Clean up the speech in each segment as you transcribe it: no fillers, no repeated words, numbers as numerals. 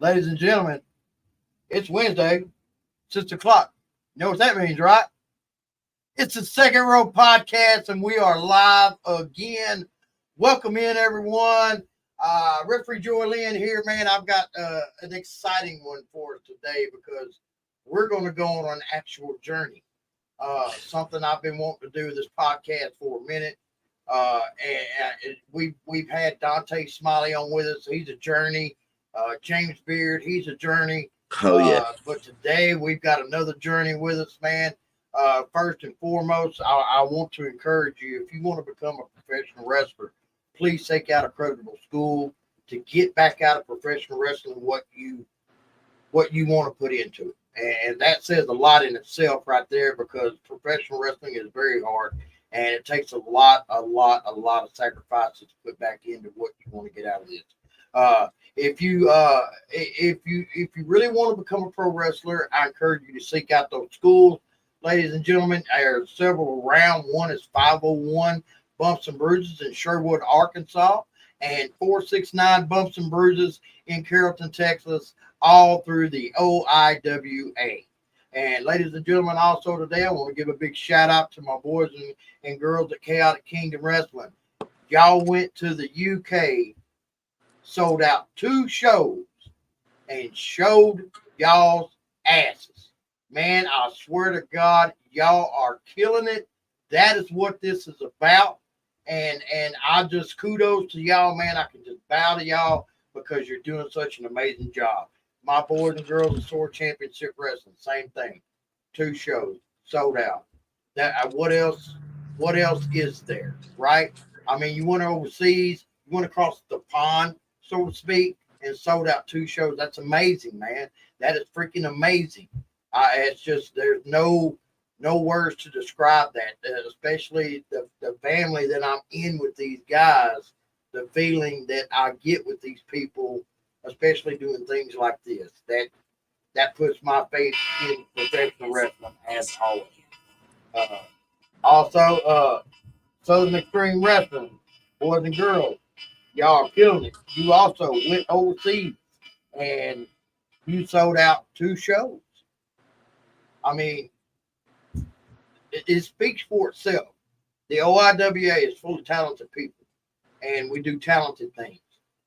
Ladies and gentlemen, it's Wednesday, 6 o'clock. You know what that means, right? It's the Second Row Podcast, and we are live again. Welcome in, everyone. Referee Joy Lynn here, man. I've got an exciting one for us today because we're going to go on an actual journey. Something I've been wanting to do this podcast for a minute. We've had Dante Smiley on with us. He's a journey. James Beard, he's a journey. Oh, yeah. But today we've got another journey with us, man. First and foremost, I want to encourage you, if you want to become a professional wrestler, please take out a credible school to get back out of professional wrestling what you want to put into it. And that says a lot in itself right there, because professional wrestling is very hard and it takes a lot of sacrifices to put back into what you want to get out of this. If you really want to become a pro wrestler, I encourage you to seek out those schools. Ladies and gentlemen, there are several around. One is 501 Bumps and Bruises in Sherwood, Arkansas, and 469 Bumps and Bruises in Carrollton, Texas, all through the OIWA. And ladies and gentlemen, also today, I want to give a big shout out to my boys and girls at Chaotic Kingdom Wrestling. Y'all went to the UK, sold out 2 shows, and showed y'all's asses. Man, I swear to God, y'all are killing it. That is what this is about. And I just kudos to y'all, man. I can just bow to y'all because you're doing such an amazing job. My boys and girls at Sword Championship Wrestling, same thing. 2 shows, sold out. What else is there, right? I mean, you went overseas, you went across the pond, so to speak, and sold out 2 shows. That's amazing, man. That is freaking amazing. It's just, there's no words to describe that, especially the family that I'm in with these guys, the feeling that I get with these people, especially doing things like this. That puts my faith in professional wrestling as always. Also, Southern Extreme Wrestling, boys and girls, y'all are killing it. You also went overseas and you sold out 2 shows. I mean, it speaks for itself. The OIWA is full of talented people, and we do talented things.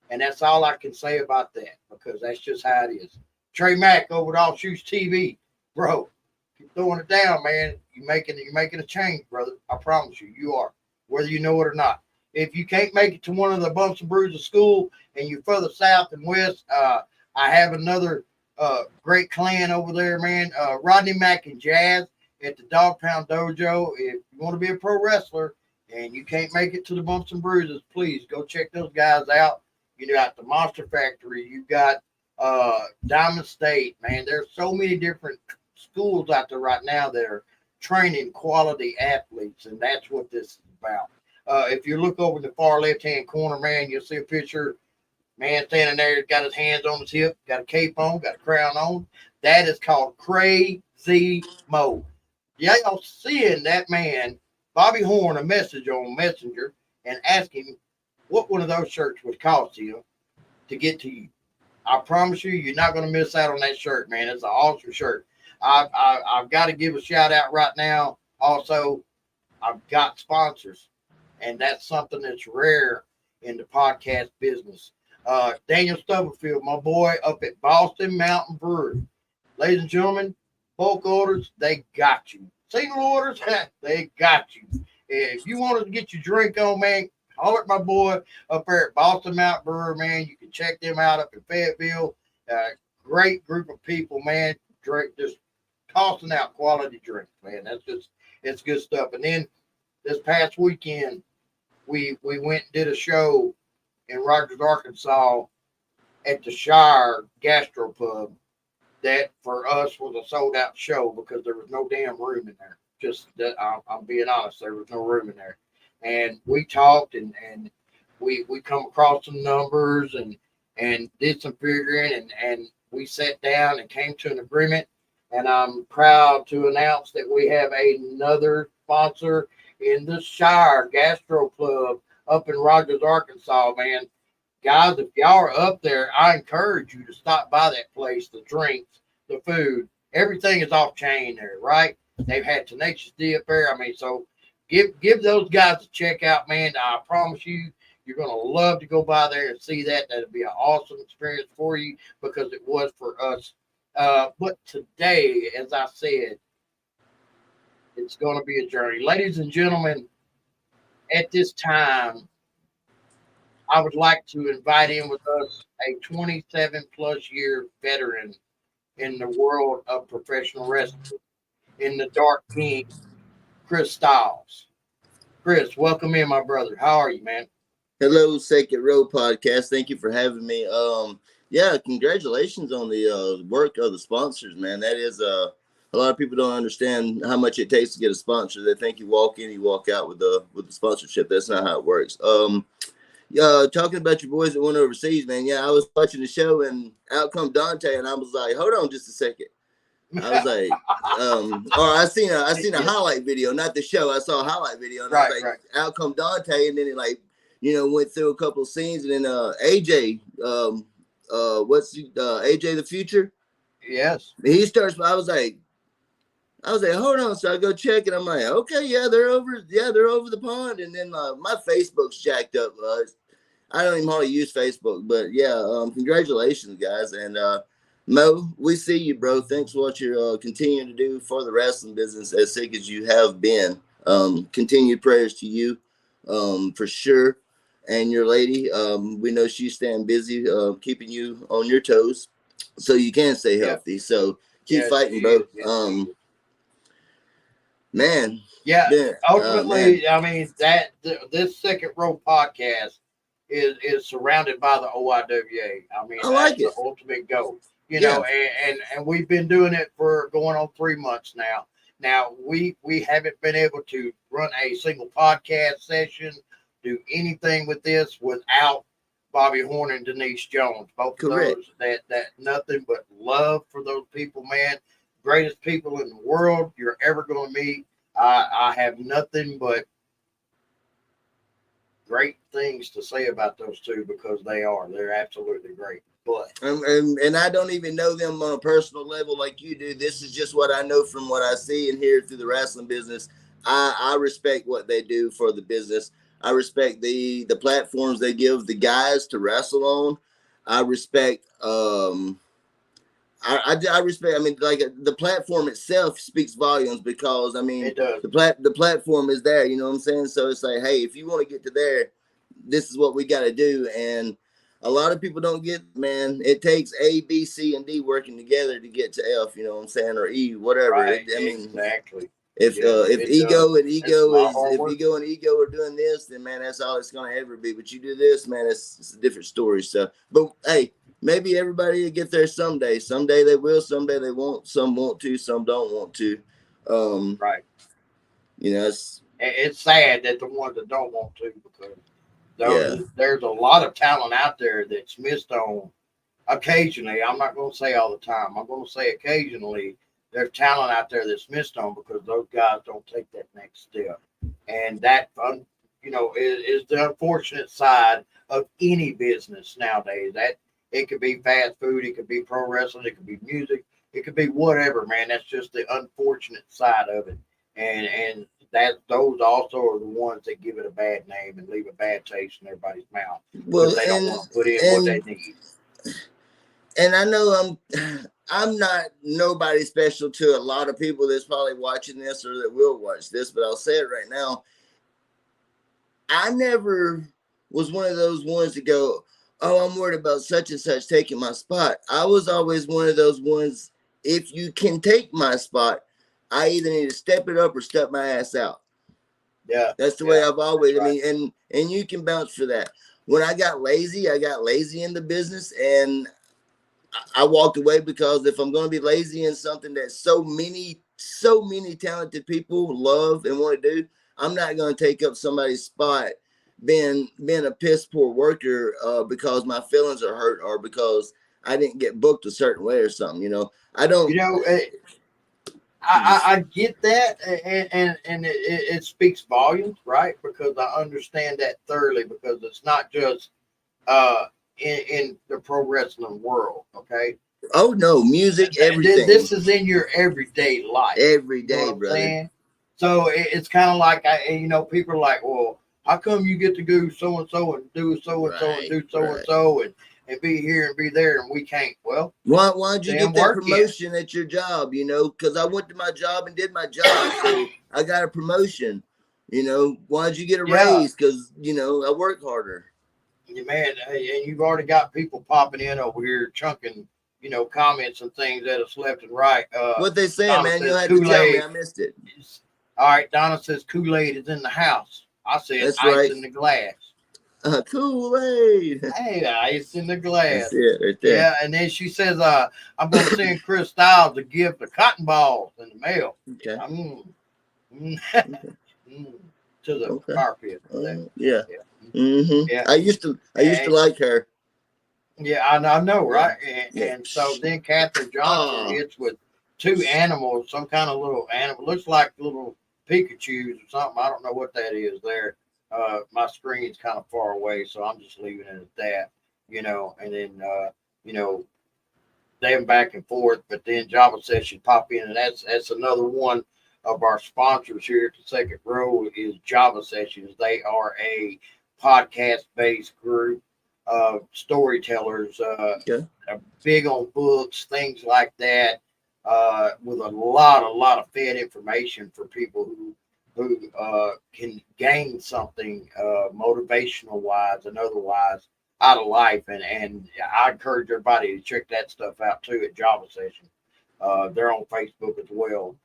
And that's all I can say about that, because that's just how it is. Trey Mack over at All Shoots TV, bro, keep throwing it down, man. You're making a change, brother. I promise you, you are, whether you know it or not. If you can't make it to one of the Bumps and Bruises school and you're further south and west, I have another great clan over there, man. Rodney Mack and Jazz at the Dog Pound Dojo. If you want to be a pro wrestler and you can't make it to the Bumps and Bruises, please go check those guys out. You got the Monster Factory. You got Diamond State, man. There's so many different schools out there right now that are training quality athletes, and that's what this is about. If you look over in the far left-hand corner, man, you'll see a picture. Man standing there, got his hands on his hip, got a cape on, got a crown on. That is called Crazy Mo. Y'all seeing that man, Bobby Horn, a message on Messenger and ask him what one of those shirts would cost him to get to you. I promise you, you're not going to miss out on that shirt, man. It's an awesome shirt. I've got to give a shout out right now. Also, I've got sponsors, and that's something that's rare in the podcast business. Daniel Stubblefield, my boy up at Boston Mountain Brewery. Ladies and gentlemen, bulk orders, they got you. Single orders, they got you. If you want to get your drink on, man, holler at my boy up there at Boston Mountain Brewery, man. You can check them out up in Fayetteville. Great group of people, man. Just tossing out quality drinks, man. It's good stuff. And then this past weekend, we went and did a show in Rogers, Arkansas at the Shire Gastropub. That for us was a sold out show because there was no damn room in there. Just that, I'm being honest, there was no room in there. And we talked and we come across some numbers and did some figuring and we sat down and came to an agreement. And I'm proud to announce that we have another sponsor in the Shire Gastro Club up in Rogers, Arkansas, man. guys, if y'all are up there, I encourage you to stop by that place. The drinks, the food, everything is off chain there, right? They've had Tenacious D up there. I mean, so give those guys a check out, man. I promise you, you're gonna love to go by there and see that. That'd be an awesome experience for you because it was for us. But today, as I said, it's going to be a journey, ladies and gentlemen. At this time, I would like to invite in with us a 27 plus year veteran in the world of professional wrestling, in the Dark King, Chris Styles. Chris, welcome in, my brother. How are you, man? Hello, Second Row Podcast. Thank you for having me. Yeah, congratulations on the work of the sponsors, man. That is a lot of people don't understand how much it takes to get a sponsor. They think you walk in, you walk out with the sponsorship. That's not how it works. Talking about your boys that went overseas, man. Yeah, I was watching the show and out come Dante, and I was like, hold on just a second. I was like, or I seen a highlight video, not the show. I saw a highlight video, and I was like, out come Dante, and then it like, went through a couple of scenes, and then AJ, AJ the Future? Yes. He starts. I was like, hold on. So I go check, and I'm like, okay, yeah, they're over the pond, and then my Facebook's jacked up. I don't even hardly use Facebook, but yeah, congratulations, guys, and Mo, we see you, bro. Thanks for what you're continuing to do for the wrestling business, as sick as you have been. Continued prayers to you, for sure. And your lady, we know she's staying busy, keeping you on your toes so you can stay healthy. Yeah. So keep fighting, bro. Man. Yeah. Ultimately, I mean, this Second Row Podcast is surrounded by the OIWA. I mean, that's the ultimate goal. You know, and we've been doing it for going on 3 months now. Now we haven't been able to run a single podcast session, do anything with this without Bobby Horn and Denise Jones. Both of those that nothing but love for those people, man. Greatest people in the world you're ever going to meet. I have nothing but great things to say about those two because they're absolutely great. But and I don't even know them on a personal level like you do. This is just what I know from what I see and hear through the wrestling business. I respect what they do for the business. I respect the platforms they give the guys to wrestle on. I respect I respect. I mean, like the platform itself speaks volumes because I mean the platform is there. You know what I'm saying? So it's like, hey, if you want to get to there, this is what we got to do. And a lot of people don't get, man. It takes A, B, C, and D working together to get to F. You know what I'm saying, or E, whatever. Right, I mean, exactly. If ego and ego are doing this, then man, that's all it's gonna ever be. But you do this, man, it's a different story. So, but hey, maybe everybody will get there someday. Someday they will. Someday they won't. Some want to. Some don't want to. Right. You know, it's sad that the ones that don't want to because. There's a lot of talent out there that's missed on occasionally. I'm not going to say all the time. I'm going to say occasionally there's talent out there that's missed on because those guys don't take that next step. And that, is the unfortunate side of any business nowadays. That it could be fast food, it could be pro wrestling, it could be music, it could be whatever, man. That's just the unfortunate side of it. And that those also are the ones that give it a bad name and leave a bad taste in everybody's mouth. Well, they don't want to put in what they need. And I know I'm not nobody special to a lot of people that's probably watching this or that will watch this, but I'll say it right now. I never was one of those ones to go, oh, I'm worried about such and such taking my spot. I was always one of those ones, if you can take my spot, I either need to step it up or step my ass out. Yeah. That's the way I've always, right. I mean, and you can bounce for that. When I got lazy in the business and I walked away because if I'm going to be lazy in something that so many talented people love and want to do, I'm not going to take up somebody's spot being a piss poor worker because my feelings are hurt or because I didn't get booked a certain way or something, I don't, I get that, and it speaks volumes, right? Because I understand that thoroughly. Because it's not just in the pro wrestling world. Okay. Oh no, music, everything. This is in your everyday life. Every You know day, what I'm brother. saying? So it's kind of like, people are like, well, how come you get to go so and so and do so and so and do so and so and be here and be there and we can't? Well, why'd you damn get that work yet. promotion at your job? You know, because I went to my job and did my job, so I got a promotion. You know, why'd you get a raise? Because you know I work harder. Yeah, man, and you've already got people popping in over here chunking, comments and things at us left and right. What they saying, Donna man? says You had to tell me. I missed it. All right, Donna says Kool-Aid is in the house. I said That's ice right. in the glass. Kool-Aid. Hey, ice in the glass. That's it right there. Yeah, and then she says, I'm going to send Chris Styles a gift of cotton balls in the mail. Okay. To the carpet. Yeah. Mm-hmm. Yeah. I used to like her. Yeah, I know, right? And so then Katherine Johnson hits with two animals, some kind of little animal. Looks like little Pikachus or something. I don't know what that is there. My screen's kind of far away, so I'm just leaving it at that, and then, them back and forth. But then Java says she pop in, and that's another one of our sponsors here at the second row is Java Sessions. They are a podcast-based group of storytellers, big on books, things like that, with a lot of fed information for people who can gain something motivational wise and otherwise out of life. And I encourage everybody to check that stuff out too at Java Session. They're on Facebook as well.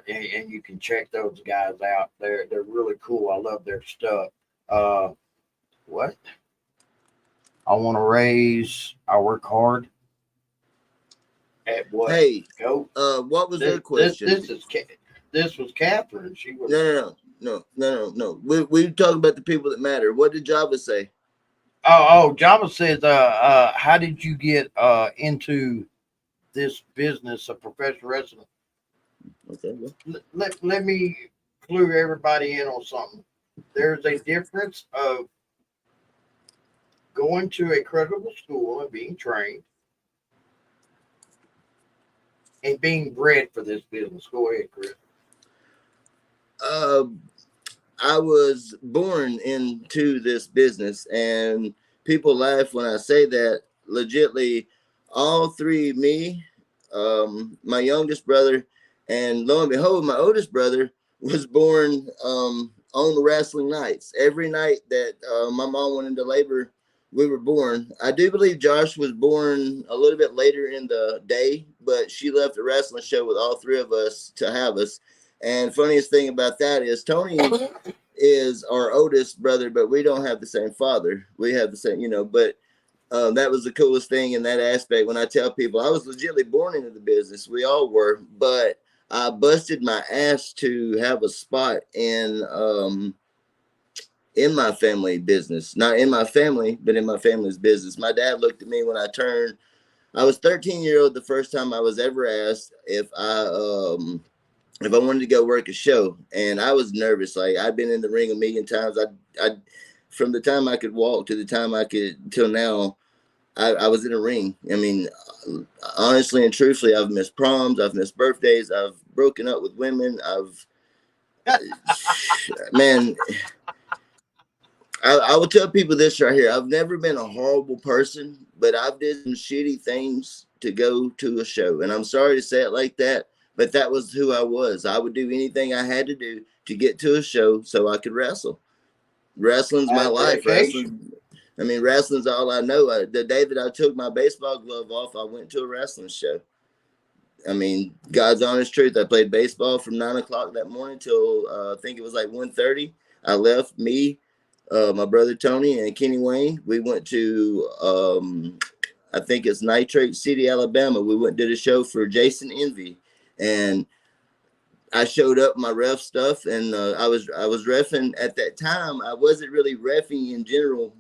And you can check those guys out. They're really cool. I love their stuff. What? I want to raise. I work hard. At what? Hey, go. What was their question? This was Katherine. She was. No. We talking about the people that matter. What did Java say? Java says, how did you get into this business of professional wrestling? Okay. Well. Let me clue everybody in on something. There's a difference of going to a credible school and being trained and being bred for this business. Go ahead, Chris. I was born into this business, and people laugh when I say that. Legitly, all three, me, my youngest brother, and lo and behold, my oldest brother was born on the wrestling nights. Every night that my mom went into labor, we were born. I do believe Josh was born a little bit later in the day, but she left the wrestling show with all three of us to have us. And funniest thing about that is Tony is our oldest brother, but we don't have the same father. We have the same, but that was the coolest thing in that aspect. When I tell people I was legitimately born into the business, we all were, but I busted my ass to have a spot in my family business, not in my family, but in my family's business. My dad looked at me when I was 13-year-old the first time I was ever asked if I wanted to go work a show, and I was nervous. Like, I'd been in the ring a million times. I from the time I could walk to the time till now, I was in a ring. I mean, honestly and truthfully, I've missed proms, I've missed birthdays, I've broken up with women, man, I will tell people this right here. I've never been a horrible person, but I've did some shitty things to go to a show, and I'm sorry to say it like that, but that was who I was. I would do anything I had to do to get to a show so I could wrestle. Wrestling's my life. Wrestling's all I know. The day that I took my baseball glove off, I went to a wrestling show. I mean, God's honest truth. I played baseball from 9 o'clock that morning till I think it was like 1:30. I left. Me, my brother Tony, and Kenny Wayne. We went to I think it's Nitrate City, Alabama. We went and did a show for Jason Envy, and I showed up my ref stuff, and I was reffing at that time. I wasn't really reffing in general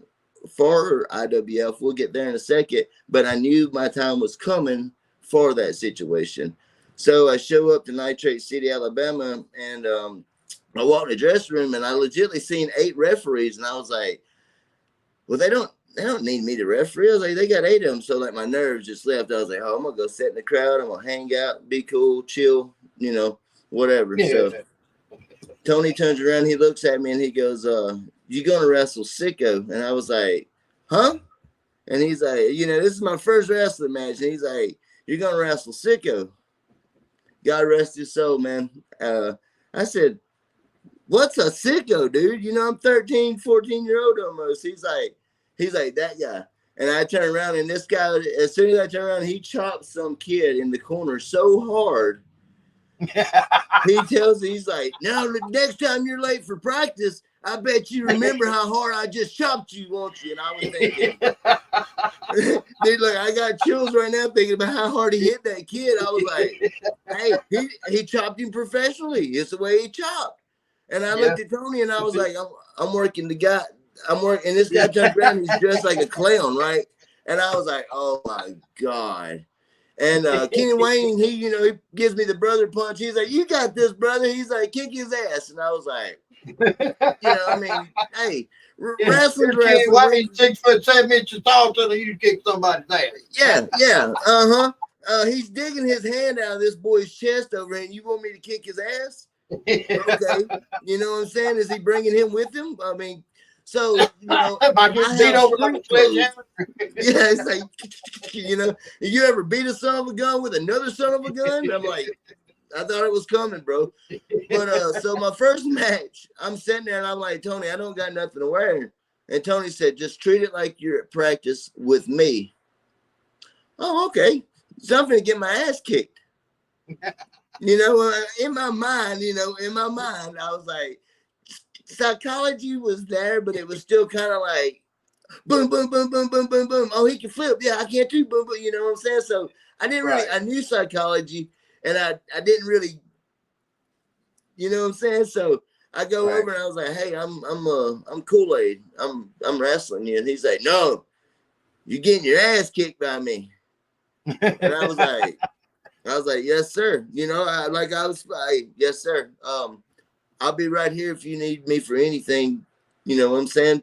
for IWF. We'll get there in a second, but I knew my time was coming for that situation. So I show up to Nitrate City, Alabama, and I walked in the dressing room, and I legitimately seen 8 referees, and I was like, well, they don't they don't need me to referee. I was like, they got 8 of them. So like my nerves just left. I was like, oh, I'm gonna go sit in the crowd. I'm gonna hang out, be cool, chill, whatever. Yeah. So Tony turns around, he looks at me and he goes, you gonna wrestle Sicko? And I was like, huh? And he's like, this is my first wrestling match. And he's like, you're gonna wrestle Sicko. God rest his soul, man. I said, what's a sicko, dude? I'm 13, 14-year-old almost. He's like, that guy. And I turn around, and this guy, as soon as I turn around, he chops some kid in the corner so hard. He tells me, he's like, now, the next time you're late for practice, I bet you remember how hard I just chopped you, won't you? And I was thinking, dude, look, I got chills right now thinking about how hard he hit that kid. I was like, hey, he chopped him professionally. It's the way he chopped. And I looked at Tony and I was like, I'm working the guy. And this guy turns around, he's dressed like a clown, right? And I was like, oh my God. And Kenny Wayne, he gives me the brother punch. He's like, you got this, brother. He's like, kick his ass. And I was like, hey, wrestling's wrestling. Why he's 6'7" tall till you kick somebody's ass? Yeah. He's digging his hand out of this boy's chest over here, and you want me to kick his ass? Okay. You know what I'm saying? Is he bringing him with him? I mean, so, I just beat over like a sledgehammer. Yeah, it's like, you ever beat a son of a gun with another son of a gun? I'm like, I thought it was coming, bro. But so my first match, I'm sitting there and I'm like, Tony, I don't got nothing to wear. And Tony said, just treat it like you're at practice with me. Oh, okay. So I'm gonna get my ass kicked. In my mind, I was like, psychology was there, but it was still kind of like boom, boom, boom, boom, boom, boom, boom. Oh, he can flip. Yeah, I can't do boom, boom. You know what I'm saying? So I didn't really, I knew psychology, and I didn't really, you know what I'm saying? So I go over and I was like, hey, I'm Kool-Aid. I'm wrestling you. And he's like, no, you're getting your ass kicked by me. And I was like, yes, sir. Yes, sir. I'll be right here if you need me for anything, you know what I'm saying?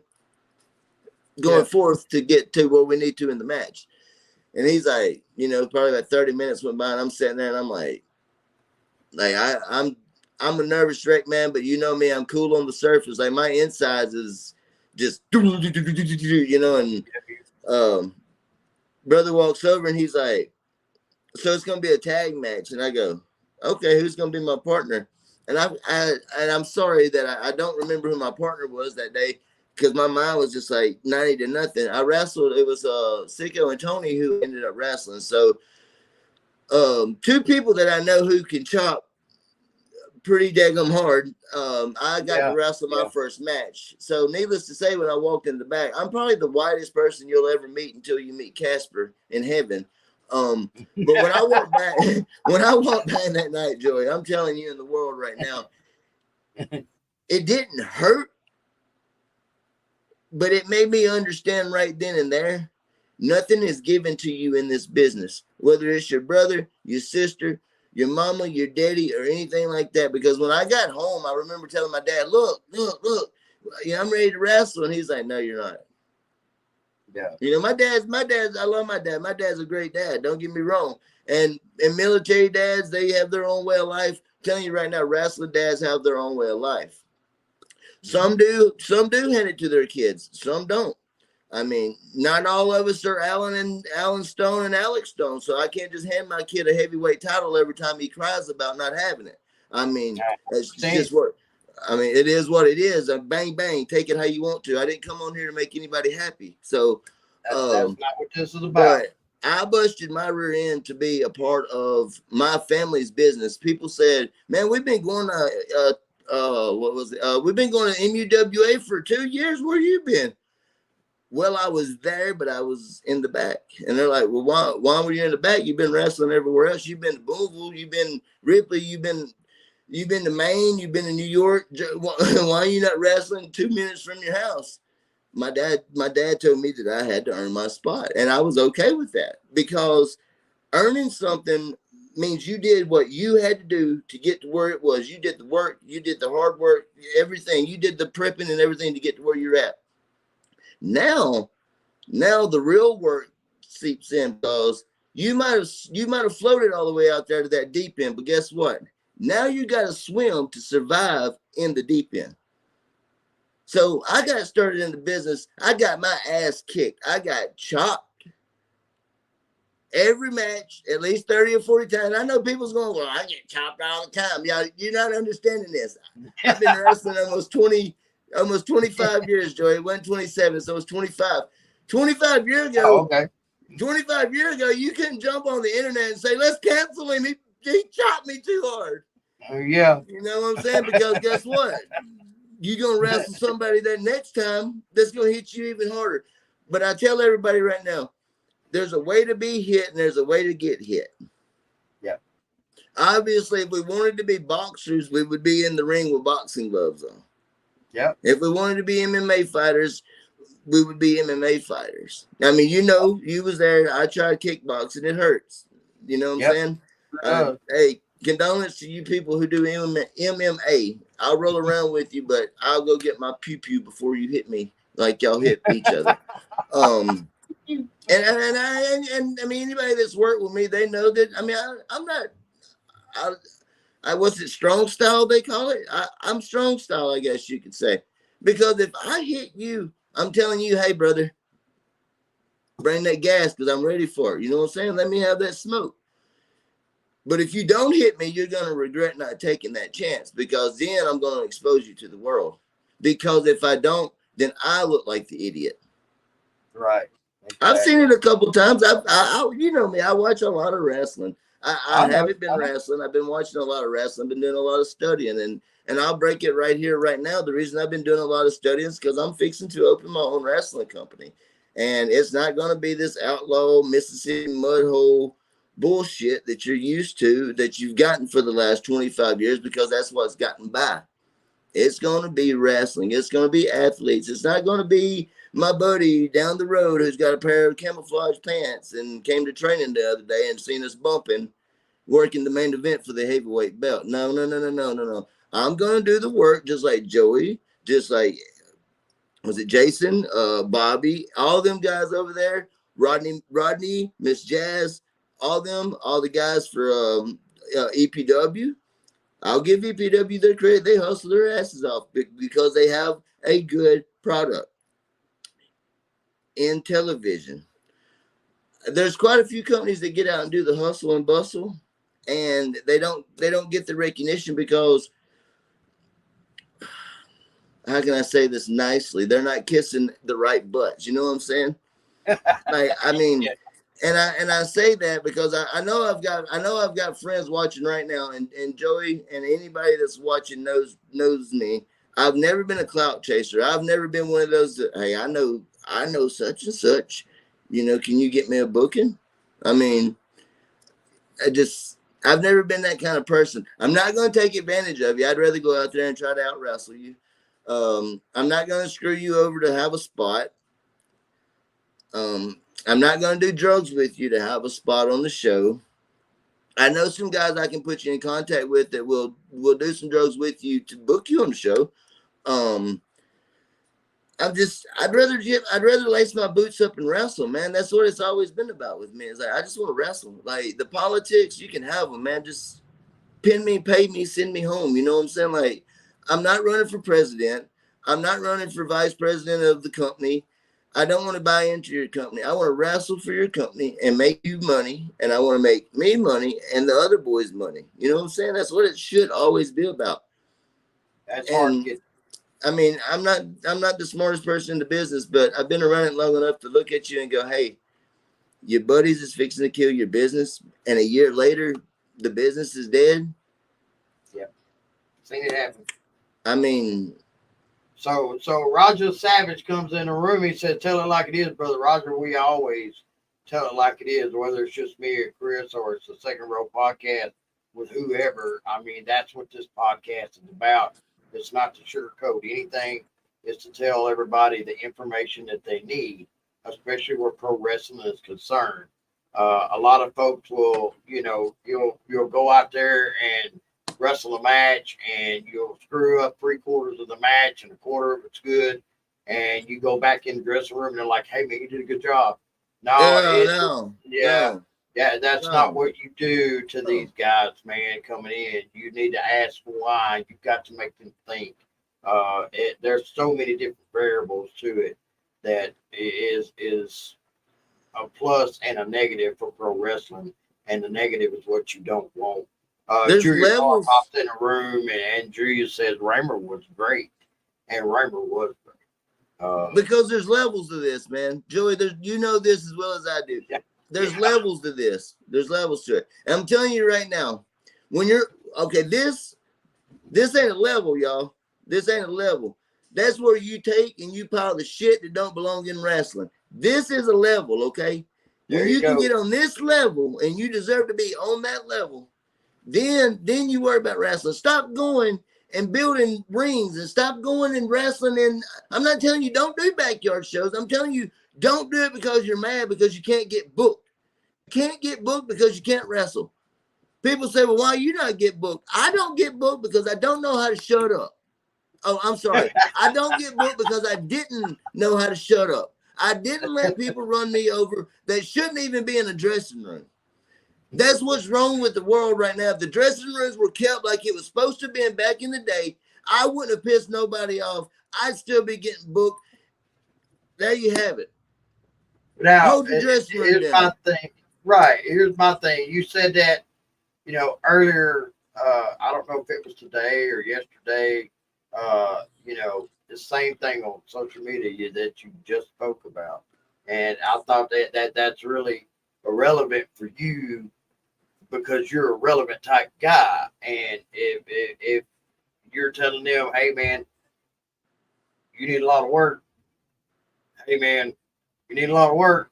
Going forth to get to where we need to in the match. And he's like, probably like 30 minutes went by and I'm sitting there and I'm like I'm a nervous wreck, man, but you know me, I'm cool on the surface. Like my insides is just, and brother walks over and he's like, so it's going to be a tag match. And I go, okay, who's going to be my partner? And I'm sorry that I don't remember who my partner was that day because my mind was just like 90-0. I wrestled. It was Sicko and Tony who ended up wrestling. So 2 people that I know who can chop pretty daggum hard. I got to wrestle my first match. So needless to say, when I walked in the back, I'm probably the whitest person you'll ever meet until you meet Casper in heaven. But when I walked back that night, Joey, I'm telling you in the world right now, it didn't hurt, but it made me understand right then and there, nothing is given to you in this business, whether it's your brother, your sister, your mama, your daddy, or anything like that. Because when I got home, I remember telling my dad, look, I'm ready to wrestle. And he's like, no, you're not. Yeah. My dad's, I love my dad. My dad's a great dad. Don't get me wrong. And military dads, they have their own way of life. I'm telling you right now, wrestling dads have their own way of life. Some do hand it to their kids. Some don't. I mean, not all of us are Alan Stone and Alex Stone. So I can't just hand my kid a heavyweight title every time he cries about not having it. I mean, it's just what. I mean, it is what it is. Bang, bang, take it how you want to. I didn't come on here to make anybody happy. So that's not what this is about. But I busted my rear end to be a part of my family's business. People said, man, we've been going to, we've been going to MUWA for 2 years. Where you been? Well, I was there, but I was in the back. And they're like, well, why were you in the back? You've been wrestling everywhere else. You've been to Boonville. You've been Ripley. You've been to Maine, you've been to New York. Why are you not wrestling 2 minutes from your house? My dad told me that I had to earn my spot. And I was okay with that because earning something means you did what you had to do to get to where it was. You did the work, you did the hard work, everything. You did the prepping and everything to get to where you're at. Now, Now the real work seeps in because you might have floated all the way out there to that deep end, but guess what? Now you got to swim to survive in the deep end. So I got started in the business. I got my ass kicked. I got chopped every match at least 30 or 40 times. I know people's going, well, I get chopped all the time. Yeah, you're not understanding this. I've been wrestling almost 25 years, Joey. It wasn't 27, so it was 25. 25 years ago. Oh, okay. 25 years ago, you couldn't jump on the internet and say, let's cancel him. He chopped me too hard. Yeah. You know what I'm saying? Because guess what? You're going to wrestle somebody that next time that's going to hit you even harder. But I tell everybody right now, there's a way to be hit and there's a way to get hit. Yeah. Obviously, if we wanted to be boxers, we would be in the ring with boxing gloves on. Yeah. If we wanted to be MMA fighters, we would be MMA fighters. I mean, you know, you was there. I tried kickboxing. It hurts. You know what I'm saying? Hey, condolence to you people who do MMA. I'll roll around with you, but I'll go get my pew-pew before you hit me like y'all hit each other. And I mean, anybody that's worked with me, they know that. I mean, I'm not. I was it strong style they call it. I'm strong style, I guess you could say, because if I hit you, I'm telling you, hey brother, bring that gas because I'm ready for it. You know what I'm saying? Let me have that smoke. But if you don't hit me, you're gonna regret not taking that chance because then I'm gonna expose you to the world. Because if I don't, then I look like the idiot. Right. Exactly. I've seen it a couple times. I you know me. I watch a lot of wrestling. I haven't been wrestling. I've been watching a lot of wrestling. I've been doing a lot of studying, and I'll break it right here, right now. The reason I've been doing a lot of studying is because I'm fixing to open my own wrestling company, and it's not going to be this outlaw Mississippi mud hole bullshit that you're used to, that you've gotten for the last 25 years, because that's what's gotten by. It's going to be wrestling. It's going to be athletes. It's not going to be my buddy down the road who's got a pair of camouflage pants and came to training the other day and seen us bumping, working the main event for the heavyweight belt. No. I'm going to do the work just like Joey, just like, was it Jason, Bobby, all them guys over there, Rodney, Miss Jazz, all the guys for EPW. I'll give EPW their credit. They hustle their asses off because they have a good product in television. There's quite a few companies that get out and do the hustle and bustle, and they don't get the recognition because, how can I say this nicely? They're not kissing the right butts. You know what I'm saying? Like, I mean, yeah. And I say that because I know I've got friends watching right now, and Joey and anybody that's watching knows me. I've never been a clout chaser. I've never been one of those that, hey, I know such and such. You know, can you get me a booking? I mean, I've never been that kind of person. I'm not going to take advantage of you. I'd rather go out there and try to out wrestle you. I'm not going to screw you over to have a spot. I'm not going to do drugs with you to have a spot on the show. I know some guys I can put you in contact with that will do some drugs with you to book you on the show. I'd rather lace my boots up and wrestle, man. That's what it's always been about with me. It's like, I just want to wrestle. Like, the politics, you can have them, man. Just pin me, pay me, send me home. You know what I'm saying? Like, I'm not running for president. I'm not running for vice president of the company. I don't want to buy into your company. I want to wrestle for your company and make you money, and I want to make me money and the other boys money. You know what I'm saying? That's what it should always be about. That's hard to get. I mean, I'm not the smartest person in the business, but I've been around it long enough to look at you and go, hey, your buddies is fixing to kill your business, and a year later, the business is dead. Yeah. Seen it happen. I mean, So Roger Savage comes in the room. He said, tell it like it is, Brother Roger. We always tell it like it is, whether it's just me or Chris or it's the Second Row Podcast with whoever. I mean, that's what this podcast is about. It's not to sugarcoat anything. It's to tell everybody the information that they need, especially where pro wrestling is concerned. A lot of folks will, you'll go out there and wrestle a match and you'll screw up 3/4 of the match and a quarter of it's good. and you go back in the dressing room and they're like, "Hey man, you did a good job." No, No, yeah, no, yeah, that's not no. what you do to these guys, man. Coming in, you need to ask why. You've got to make them think. There's so many different variables to it that is a plus and a negative for pro wrestling, and the negative is what you don't want. There's Julia Hart levels. popped in a room, and Julia says Raymer was great, and Raymer was great. Because there's levels to this, man. Joey, there's you know this as well as I do. Yeah, There's yeah. levels to this. There's levels to it. And I'm telling you right now, when you're okay, this ain't a level, y'all. This ain't a level. That's where you take and you pile the shit that don't belong in wrestling. This is a level, okay? There When you you can go. get on this level and you deserve to be on that level, then you worry about wrestling. Stop going and building rings and stop going and wrestling. And I'm not telling you don't do backyard shows. I'm telling you don't do it because you're mad because you can't get booked. You can't get booked because you can't wrestle. People say, well, why you not get booked? I don't get booked because I don't know how to shut up. Oh, I'm sorry. I don't get booked because I didn't know how to shut up. I didn't let people run me over that shouldn't even be in a dressing room. That's what's wrong with the world right now. If the dressing rooms were kept like it was supposed to be back in the day, I wouldn't have pissed nobody off. I'd still be getting booked. There you have it. Now, Hold your dressing room here's my down. thing. Right, here's my thing. You said that, earlier. I don't know if it was today or yesterday. The same thing on social media that you just spoke about, and I thought that's really irrelevant for you because you're a relevant type guy. And if you're telling them, "Hey man, you need a lot of work," "Hey man, you need a lot of work,"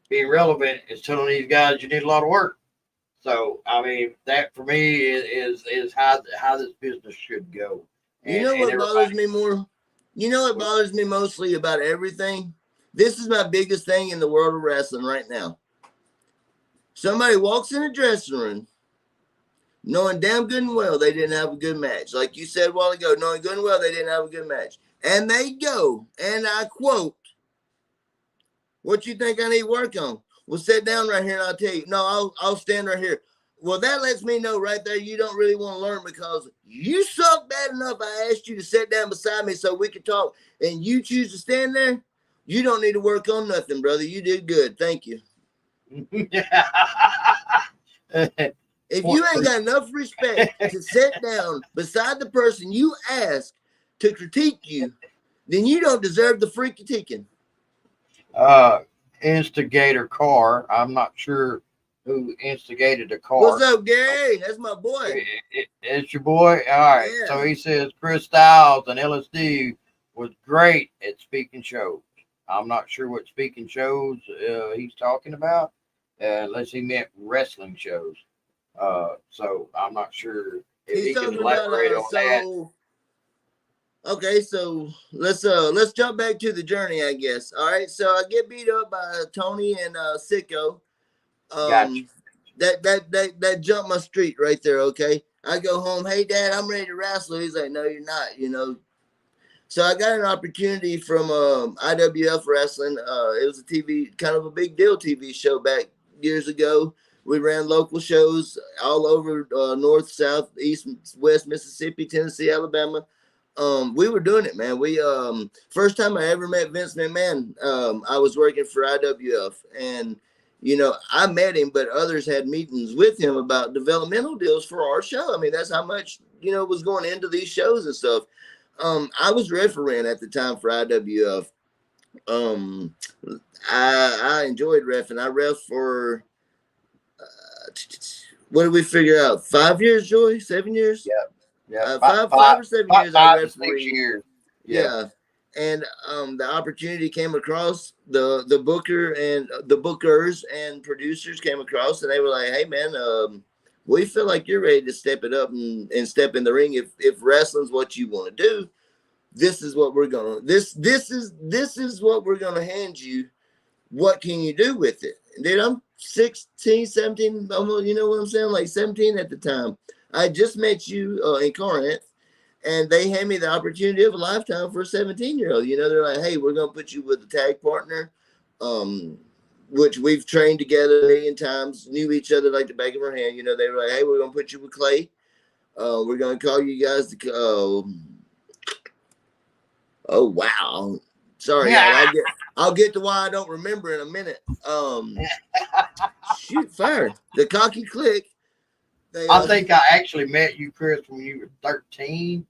being relevant is telling these guys you need a lot of work. So I mean, that for me is how this business should go, You and know what bothers everybody. me more? You know what bothers me mostly about everything? This is my biggest thing in the world of wrestling right now. Somebody walks in a dressing room knowing damn good and well they didn't have a good match. Like you said a while ago, knowing good and well they didn't have a good match. And they go, and I quote, what you think I need work on? Well, sit down right here and I'll tell you. No, I'll stand right here. Well, that lets me know right there you don't really want to learn because you suck bad enough. I asked you to sit down beside me so we could talk, and you choose to stand there. You don't need to work on nothing, brother. You did good. Thank you. If you ain't got enough respect to sit down beside the person you ask to critique you, then you don't deserve the free critiquing. uh, Instigator car. I'm not sure who instigated the What's car. up, Gary? That's my boy. It's your boy. All right. Yeah. So he says Chris Styles and LSD was great at speaking shows. I'm not sure what speaking shows he's talking about, unless he meant wrestling shows. So I'm not sure if He's he can talking about elaborate on that. okay, so let's jump back to the journey, I guess. All right. So I get beat up by Tony and Sicko. Gotcha. That jumped my street right there, okay? I go home, hey dad, I'm ready to wrestle. He's like, no, you're not, you know. So I got an opportunity from IWF Wrestling. It was a TV, kind of a big deal TV show back years ago. We ran local shows all over North, South, East, West Mississippi, Tennessee, Alabama. We were doing it, man. We first time I ever met Vince McMahon, I was working for IWF, and you know I met him, but others had meetings with him about developmental deals for our show. I mean, that's how much was going into these shows and stuff. I was refereeing at the time for IWF. Um, I enjoyed refing. I ref for what did we figure out? 5 years, Joy? 7 years? Yeah. Yeah. Five or 7 years. I 5 to 6 refereed. years. Yeah. Yeah. And the opportunity came across the booker and the bookers and producers came across and they were like, hey man, we feel like you're ready to step it up and step in the ring. If wrestling's what you want to do, this is what we're gonna this is what we're gonna hand you. What can you do with it? Dude, I'm 16, 17, almost, you know what I'm saying? Like 17 at the time. I just met you in Corinth. and they hand me the opportunity of a lifetime for a 17-year-old. You know, they're like, hey, we're going to put you with a tag partner, which we've trained together a million times, knew each other like the back of our hand. You know, they were like, hey, we're going to put you with Clay. We're going to call you guys to, oh, wow. Sorry, y'all. I'll get to why I don't remember in a minute. Shoot, fire. The Cocky Click. I think I actually met you, Chris, when you were 13,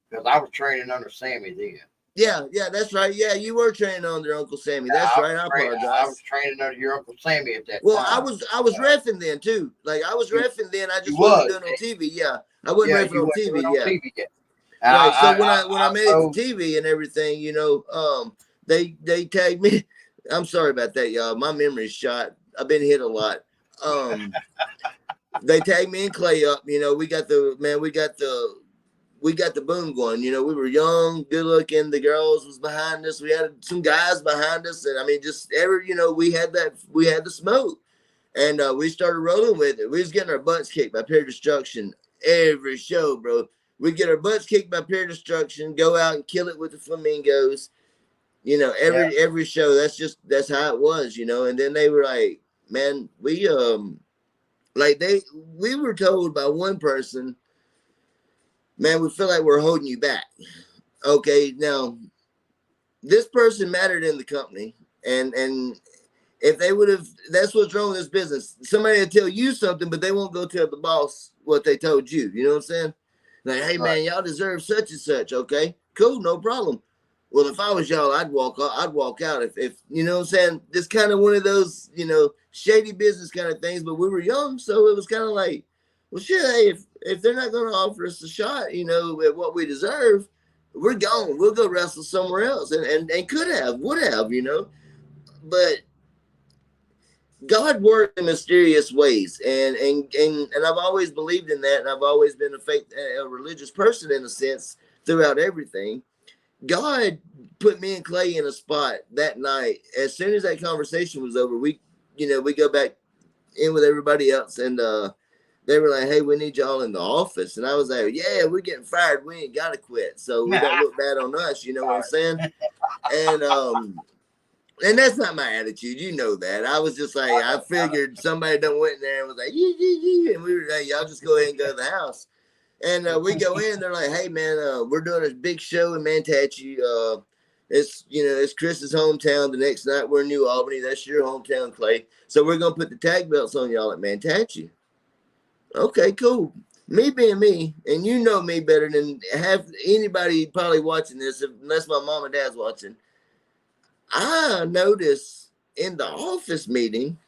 because I was training under Sammy then. Yeah, that's right. Yeah, you were training under Uncle Sammy. That's right. I apologize. I was training under your Uncle Sammy at that time. I was reffing then too. Like I was reffing then. I just wasn't doing on TV. Yeah, I wasn't reffing on TV. Yeah. Right. So when I made it to TV and everything, you know, they tagged me. I'm sorry about that, y'all. My memory's shot. I've been hit a lot. They tagged me and Clay up. You know, we got the boom going. You know, we were young, good looking. The girls was behind us. We had some guys behind us, and I mean, just you know, we had the smoke, and we started rolling with it. We was getting our butts kicked by Pure Destruction every show, bro. We get our butts kicked by Pure Destruction, go out and kill it with the Flamingos. You know, every show. That's how it was, you know. And then they were like, man, we were told by one person, man, we feel like we're holding you back. Okay, now this person mattered in the company, and if they would have, that's what's wrong with this business. Somebody will tell you something, but they won't go tell the boss what they told you. You know what I'm saying? Like, hey man, y'all deserve such and such. Okay, cool, no problem. Well, if I was y'all, I'd walk out. If you know what I'm saying, this kind of one of those, you know, shady business kind of things. But we were young, so it was kind of like, well, shit. Hey, if they're not going to offer us a shot, you know, at what we deserve, we're gone. We'll go wrestle somewhere else, and would have, you know. But God worked in mysterious ways, and I've always believed in that, and I've always been a religious person in a sense throughout everything. God put me and Clay in a spot that night. As soon as that conversation was over, we go back in with everybody else, and they were like, hey, we need y'all in the office. And I was like, yeah, we're getting fired. We ain't got to quit. So we don't look bad on us. You know what I'm saying? And that's not my attitude. You know that. I was just like, I figured somebody done went in there and was like, yee. And we were like, y'all just go ahead and go to the house. And we go in, they're like, hey, man, we're doing a big show in Manatee. It's Chris's hometown. The next night we're in New Albany. That's your hometown, Clay. So we're going to put the tag belts on y'all at Manatee. Okay, cool. Me being me, and you know me better than have anybody probably watching this, unless my mom and dad's watching. I noticed in the office meeting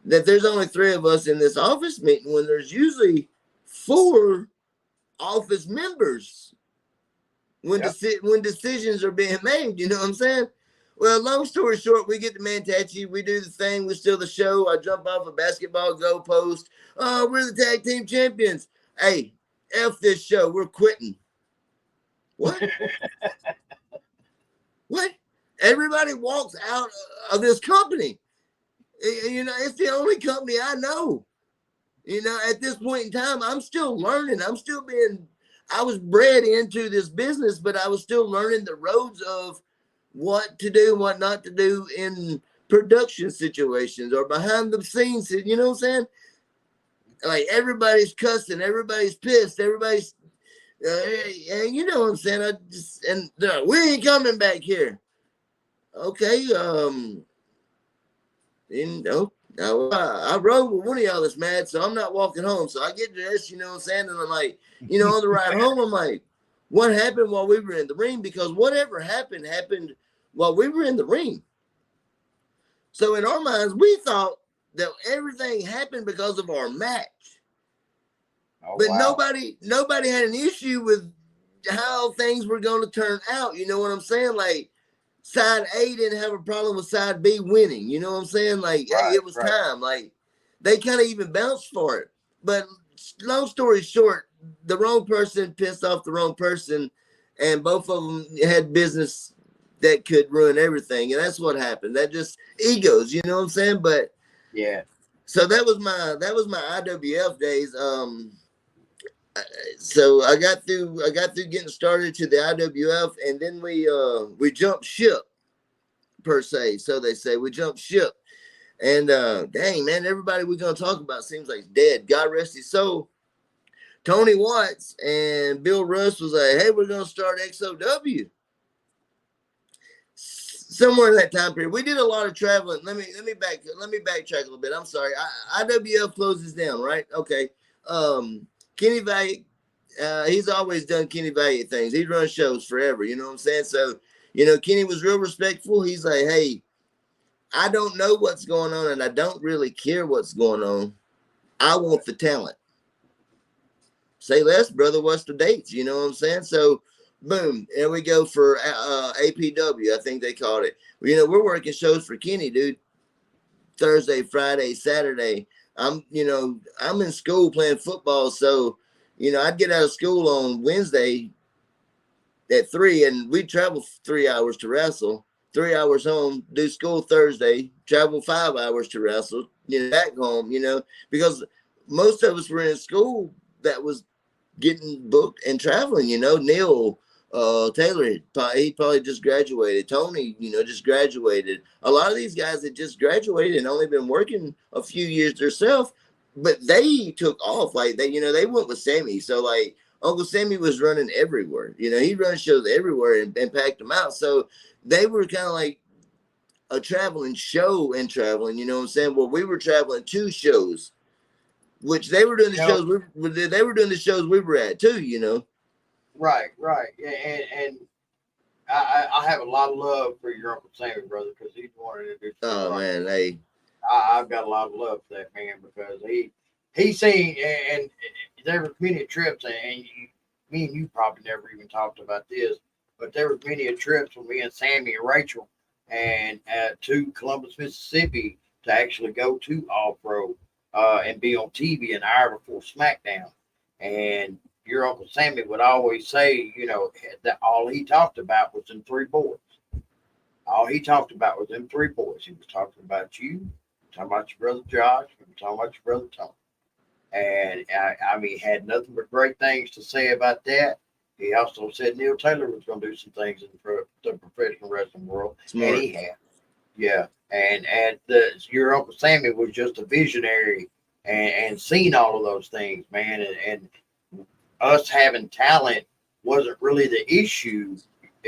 that there's only 3 of us in this office meeting when there's usually 4 office members when decisions are being made. You know what I'm saying? Well, long story short, we get to Manatee, we do the thing, we steal the show. I jump off a basketball goalpost. Oh, we're the tag team champions. Hey, F this show, we're quitting. What? What? Everybody walks out of this company. You know, it's the only company I know. You know, at this point in time, I'm still learning. I was bred into this business, but I was still learning the roads of what to do, what not to do in production situations or behind the scenes. You know what I'm saying? Like everybody's cussing, everybody's pissed, everybody's, and you know what I'm saying? We ain't coming back here. Okay, you know, I rode with one of y'all that's mad, so I'm not walking home. So I get dressed, you know what I'm saying? And I'm like, you know, on the ride home, I'm like, what happened while we were in the ring? Because whatever happened while we were in the ring. So in our minds, we thought that everything happened because of our match. Oh, but wow. Nobody had an issue with how things were going to turn out. You know what I'm saying? Like, side A didn't have a problem with side B winning. You know what I'm saying? Like, right, hey, it was time. Like, they kind of even bounced for it. But long story short, the wrong person pissed off the wrong person, and both of them had business that could ruin everything. And that's what happened. That just egos, you know what I'm saying? But yeah. So that was my IWF days. So I got through getting started to the IWF, and then we jumped ship per se. So they say we jumped ship, and dang man, everybody we're gonna talk about seems like dead. God rest his soul. Tony Watts and Bill Russ was like, "Hey, we're gonna start XOW." Somewhere in that time period, we did a lot of traveling. Let me backtrack a little bit. I'm sorry. IWF closes down, right? Okay. Kenny Valiant, he's always done Kenny Valiant things. He runs shows forever. You know what I'm saying? So, Kenny was real respectful. He's like, "Hey, I don't know what's going on, and I don't really care what's going on. I want the talent. Say less, brother. What's the dates? You know what I'm saying?" So, boom, there we go for APW. I think they called it. We're working shows for Kenny, dude. Thursday, Friday, Saturday. I'm in school playing football, so I'd get out of school on Wednesday at 3, and we'd travel 3 hours to wrestle. 3 hours home, do school Thursday, travel 5 hours to wrestle, back home, because most of us were in school that was getting booked and traveling. Neil Taylor, he probably just graduated. Tony, just graduated. A lot of these guys had just graduated and only been working a few years themselves, but they took off. Like they went with Sammy. So like Uncle Sammy was running everywhere. He runs shows everywhere and packed them out. So they were kind of like a traveling show and traveling. You know what I'm saying? Well, we were traveling 2 shows, which they were doing the shows. They were doing the shows we were at too. Right, right. Yeah, and I have a lot of love for your Uncle Sammy, brother, because he's wanted to do stuff. Oh man, hey. I've got a lot of love for that man because he seen and there was many trips and me and you probably never even talked about this, but there was many trips with me and Sammy and Rachel and to Columbus, Mississippi to actually go to All Pro and be on TV an hour before SmackDown. And your Uncle Sammy would always say, that all he talked about was them 3 boys. All he talked about was them 3 boys. He was talking about you, talking about your brother Josh, and talking about your brother Tony. And I mean, had nothing but great things to say about that. He also said Neil Taylor was going to do some things in the professional wrestling world, Smart. and he had. Yeah, and your Uncle Sammy was just a visionary and seen all of those things, man. And us having talent wasn't really the issue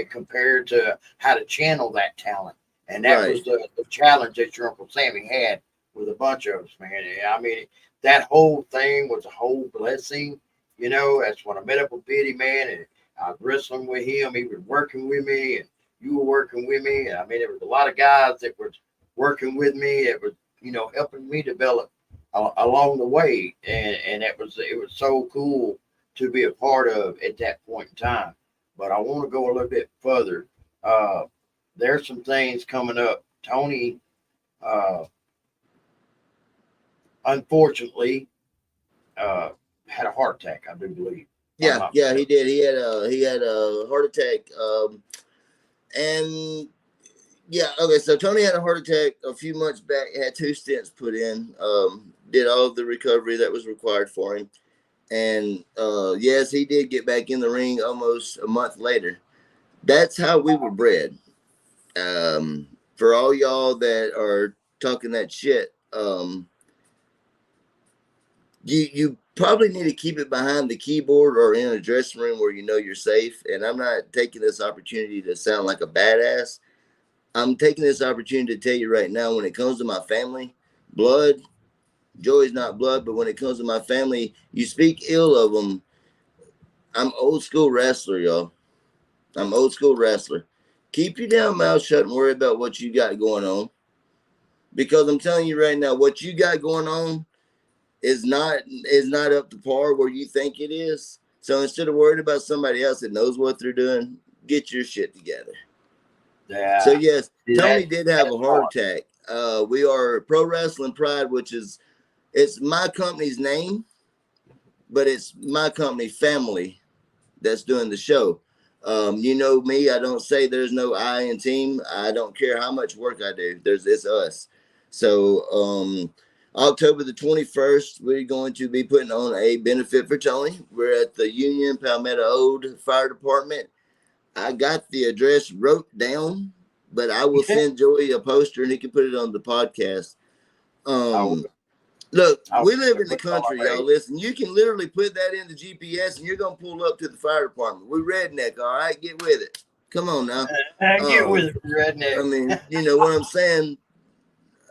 compared to how to channel that talent. And that was the challenge that your Uncle Sammy had with a bunch of us, man. I mean, that whole thing was a whole blessing. That's when I met up with Biddy, man, and I was wrestling with him. He was working with me, and you were working with me. And I mean, there was a lot of guys that were working with me. It was, helping me develop along the way, and it was so cool to be a part of at that point in time. But I want to go a little bit further. There's some things coming up. Tony, uh, unfortunately, had a heart attack. I do believe. Yeah, he did. He had a heart attack. And yeah, okay. So Tony had a heart attack a few months back. Had 2 stents put in. Did all of the recovery that was required for him. And yes, he did get back in the ring almost a month later. That's how we were bred. For all y'all that are talking that shit, you probably need to keep it behind the keyboard or in a dressing room where you're safe. And I'm not taking this opportunity to sound like a badass. I'm taking this opportunity to tell you right now, when it comes to my family, blood, Joey's not blood, but when it comes to my family, you speak ill of them. I'm old school wrestler, y'all. I'm old school wrestler. Keep your damn mouth shut and worry about what you got going on. Because I'm telling you right now, what you got going on is not up to par where you think it is. So instead of worried about somebody else that knows what they're doing, get your shit together. Yeah. So yes, Tony did have a heart attack. We are Pro Wrestling Pride, which is it's my company's name, but it's my company family that's doing the show. You know me, I don't say there's no I in team. I don't care how much work I do. It's us. So October the 21st, we're going to be putting on a benefit for Tony. We're at the Union Palmetto Old Fire Department. I got the address wrote down, but I will send Joey a poster and he can put it on the podcast. Look, we live in the country, y'all. Listen, you can literally put that in the GPS and you're going to pull up to the fire department. We're redneck, all right? Get with it. Come on now. Get with it, redneck. I mean, you know what I'm saying?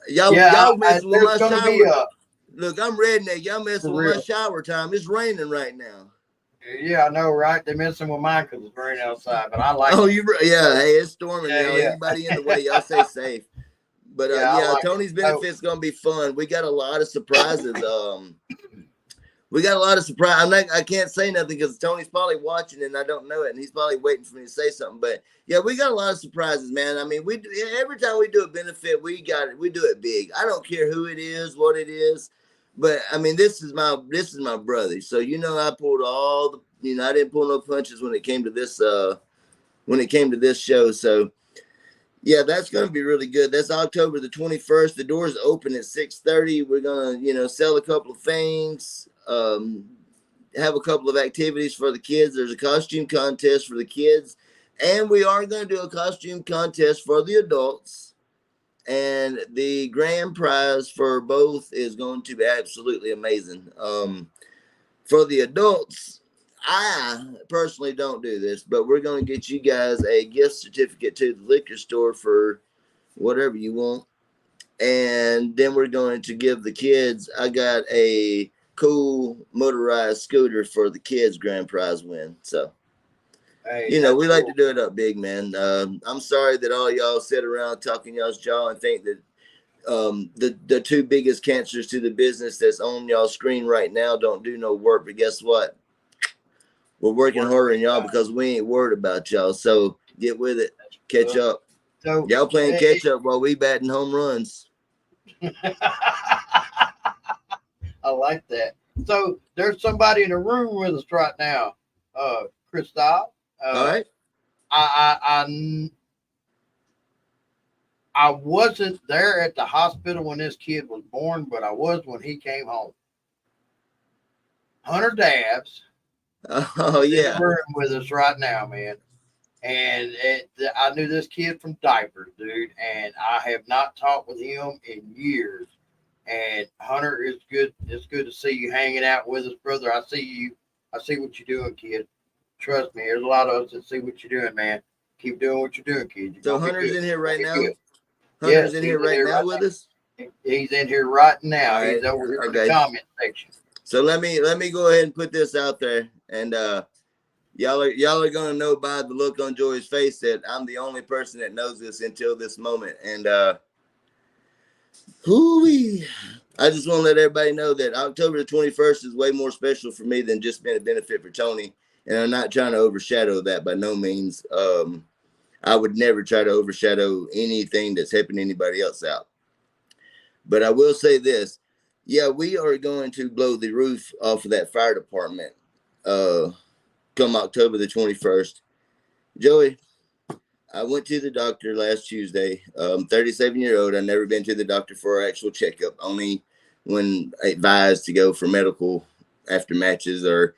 Y'all messing with my shower. Look, I'm redneck. Y'all messing with my shower time. It's raining right now. Yeah, I know, right? They're messing with mine because it's raining outside, but I like it. Yeah, hey, it's storming. Anybody in the way, y'all stay safe. But Tony's benefit's gonna be fun. We got a lot of surprises. I can't say nothing because Tony's probably watching and I don't know it, and he's probably waiting for me to say something. But yeah, we got a lot of surprises, man. I mean, every time we do a benefit, we do it big. I don't care who it is, what it is, but I mean, this is my brother. So I pulled I didn't pull no punches when it came to this show. So yeah, that's going to be really good. That's October the 21st. The doors open at 6:30. We're going to, sell a couple of things, have a couple of activities for the kids. There's a costume contest for the kids, and we are going to do a costume contest for the adults. And the grand prize for both is going to be absolutely amazing. For the adults, I personally don't do this, but we're going to get you guys a gift certificate to the liquor store for whatever you want. And then we're going to give the kids, I got a cool motorized scooter for the kids' grand prize win. So, we like to do it up big, man. I'm sorry that all y'all sit around talking y'all's jaw and think that the two biggest cancers to the business that's on y'all's screen right now don't do no work. But guess what? We're working harder than y'all because we ain't worried about y'all. So get with it. Catch up. So, y'all playing catch up while we batting home runs. I like that. So there's somebody in the room with us right now. Christoph. All right. I wasn't there at the hospital when this kid was born, but I was when he came home. Hunter Dabbs. Oh yeah, with us right now, man. And I knew this kid from diapers, dude, and I have not talked with him in years. And Hunter, it's good. It's good to see you hanging out with us, brother. I see you. I see what you're doing, kid. Trust me, there's a lot of us that see what you're doing, man. Keep doing what you're doing, kid. So Hunter's in here right now. Hunter's in here right now with us. He's in here right now. Right. He's over here in the comment section. So let me go ahead and put this out there, and y'all are gonna know by the look on Joey's face that I'm the only person that knows this until this moment. And I just want to let everybody know that October the 21st is way more special for me than just being a benefit for Tony. And I'm not trying to overshadow that by no means. I would never try to overshadow anything that's helping anybody else out. But I will say this. Yeah, we are going to blow the roof off of that fire department come October the 21st. Joey, I went to the doctor last Tuesday. 37-year-old. I've never been to the doctor for an actual checkup, only when advised to go for medical after matches or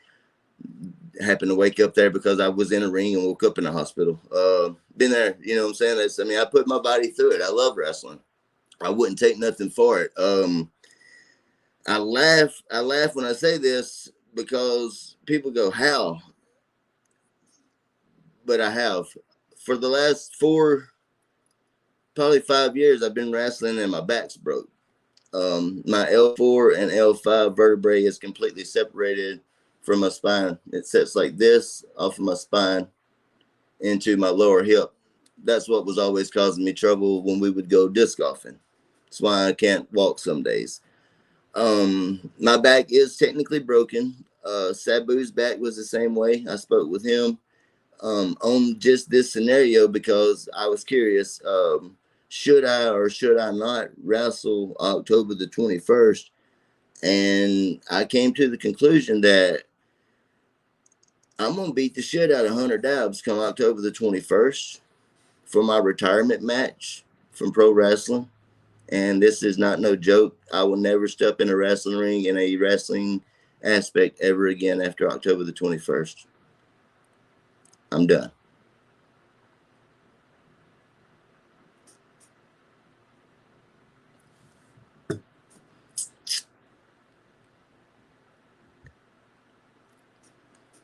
happened to wake up there because I was in a ring and woke up in a hospital. Been there, you know what I'm saying? I put my body through it. I love wrestling. I wouldn't take nothing for it. I laugh when I say this because people go, how? But I have. For the last 4, probably 5 years, I've been wrestling and my back's broke. My L4 and L5 vertebrae is completely separated from my spine. It sits like this off of my spine into my lower hip. That's what was always causing me trouble when we would go disc golfing. That's why I can't walk some days. My back is technically broken. Sabu's back was the same way. I spoke with him on just this scenario because I was curious. Should I or should I not wrestle October the 21st? And I came to the conclusion that I'm going to beat the shit out of Hunter Dabbs come October the 21st for my retirement match from pro wrestling. And this is not no joke. I will never step in a wrestling ring in a wrestling aspect ever again after October the 21st. I'm done.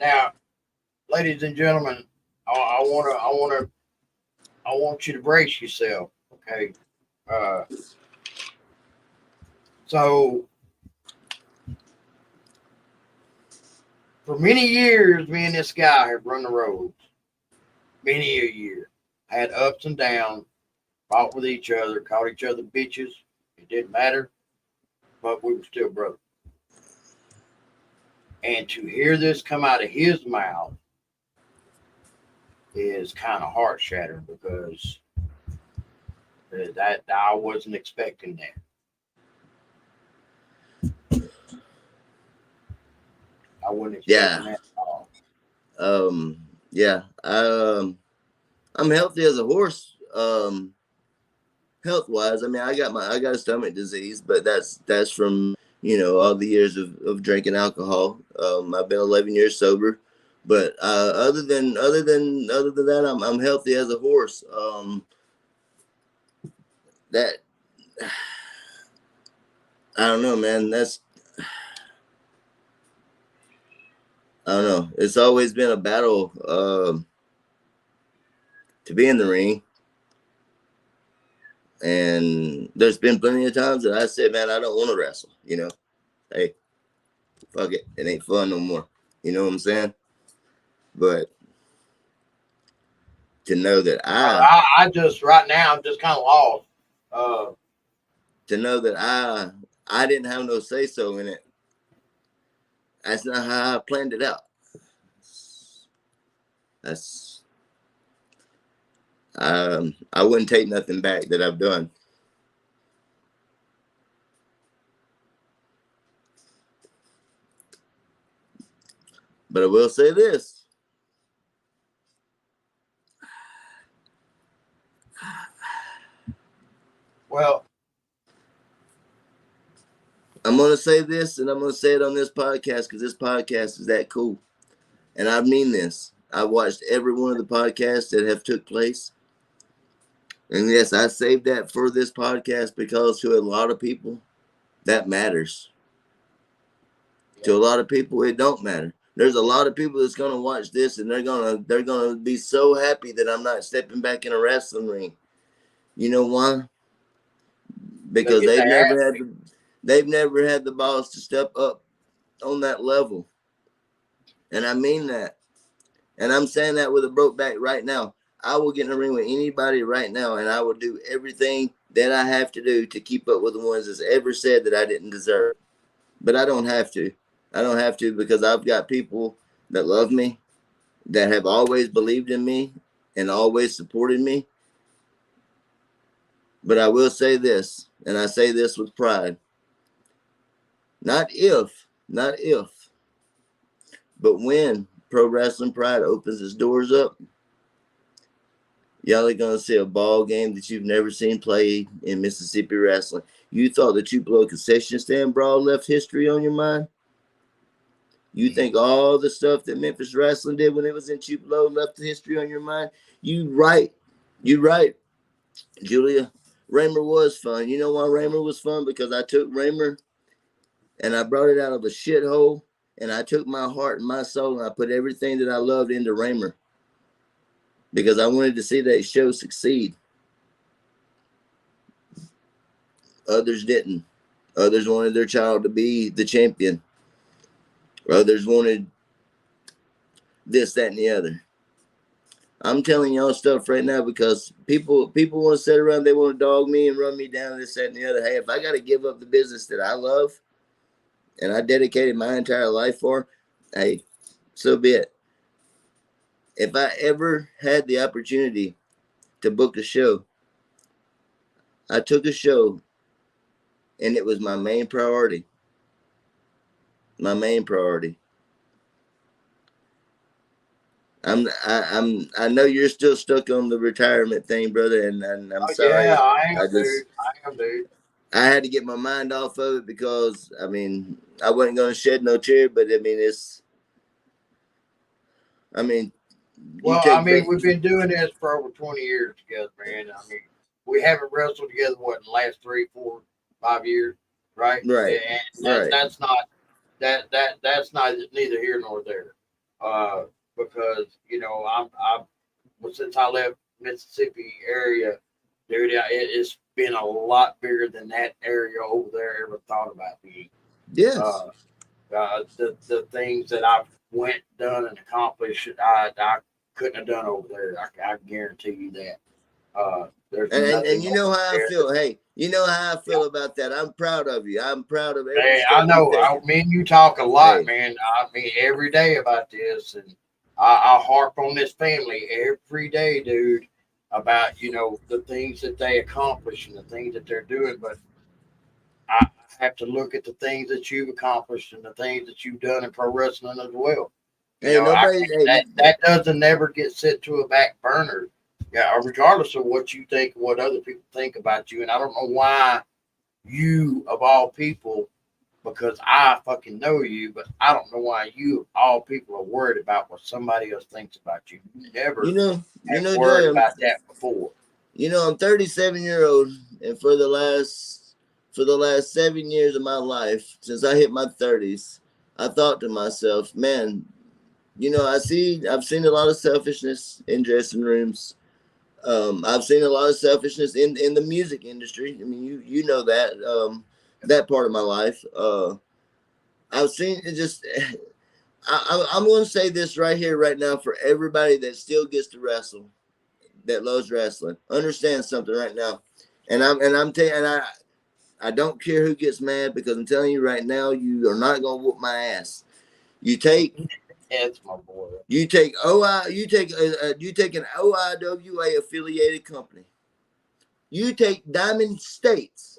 Now, ladies and gentlemen, I want you to brace yourself. Okay. Uh, so for many years, me and this guy have run the roads. Many a year, had ups and downs, fought with each other, called each other bitches. It didn't matter, but we were still brothers. And to hear this come out of his mouth is kind of heart shattering because that I wasn't expecting that. I wasn't expecting that at all. Yeah. I'm healthy as a horse. Health wise, I mean, I got a stomach disease, but that's from all the years of drinking alcohol. I've been 11 years sober, but other than that, I'm healthy as a horse. That I don't know, man. I don't know. It's always been a battle to be in the ring. And there's been plenty of times that I said, man, I don't want to wrestle. Hey, fuck it. It ain't fun no more. You know what I'm saying? But to know that I just right now I'm just kind of lost. to know that I didn't have no say so in it. That's not how I planned it out. That's I wouldn't take nothing back that I've done. But I will say this. Well, I'm going to say this, and I'm going to say it on this podcast because this podcast is that cool. And I mean this. I've watched every one of the podcasts that have took place. And yes, I saved that for this podcast because to a lot of people, that matters. To a lot of people, it don't matter. There's a lot of people that's gonna watch this and they're gonna be so happy that I'm not stepping back in a wrestling ring. You know why? Because they've never had the balls to step up on that level. And I mean that. And I'm saying that with a broke back right now. I will get in the ring with anybody right now, and I will do everything that I have to do to keep up with the ones that's ever said that I didn't deserve. But I don't have to. I don't have to because I've got people that love me, that have always believed in me and always supported me. But I will say this, and I say this with pride. Not if, but when Pro Wrestling Pride opens its doors up, y'all are going to see a ball game that you've never seen played in Mississippi wrestling. You thought that Tupelo concession stand brawl left history on your mind? You think all the stuff that Memphis wrestling did when it was in Tupelo left history on your mind? You right. Julia. Raymer was fun. You know why Raymer was fun? Because I took Raymer and I brought it out of a shithole and I took my heart and my soul and I put everything that I loved into Raymer because I wanted to see that show succeed. Others didn't. Others wanted their child to be the champion. Others wanted this, that, and the other. I'm telling y'all stuff right now because people want to sit around, they want to dog me and run me down, this, that, and the other. Hey, if I got to give up the business that I love and I dedicated my entire life for, hey, so be it. If I ever had the opportunity to book a show, I took a show and it was my main priority. My main priority. I know you're still stuck on the retirement thing, brother, and I'm Oh sorry. yeah, I am, I dude. just I am, dude. I had to get my mind off of it because I mean I wasn't gonna shed no tear, but I mean I mean you Well, I take mean, we've been doing this for over 20 years together, man. I mean, we haven't wrestled together what in the last 3, 4, 5 years, right? right, And right. that's not that's not neither here nor there. Uh, because I'm well, since I left Mississippi area, dude, it's been a lot bigger than that area over there ever thought about being. Yes. Uh, the things that I've went, done, and accomplished, I couldn't have done over there. I guarantee you that. There's And nothing you over know how I there. feel. Hey, you know how I Yeah, feel about that. I'm proud of you. I'm proud of every hey, step I you've know. taken. Me and you talk a lot, Hey, man. I mean, every day about this, and I harp on this family every day, dude, about the things that they accomplish and the things that they're doing. But I have to look at the things that you've accomplished and the things that you've done in pro wrestling as well. hey, I nobody. can't, that doesn't never get set to a back burner. Yeah, regardless of what you think, what other people think about you, and I don't know why you of all people, because I fucking know you, but I don't know why you of all people are worried about what somebody else thinks about you. You You never know, have Joy. worried about that before. I'm 37 year old, and for the last 7 years of my life, since I hit my 30s, I thought to myself, man, I've seen a lot of selfishness in dressing rooms. I've seen a lot of selfishness in the music industry. I mean, you know that that part of my life. I've seen it just. I'm going to say this right here, right now, for everybody that still gets to wrestle, that loves wrestling. Understand something right now, and I'm telling, and I don't care who gets mad because I'm telling you right now, you are not going to whoop my ass. You take That's my boy. you take an OIWA affiliated company. You take Diamond States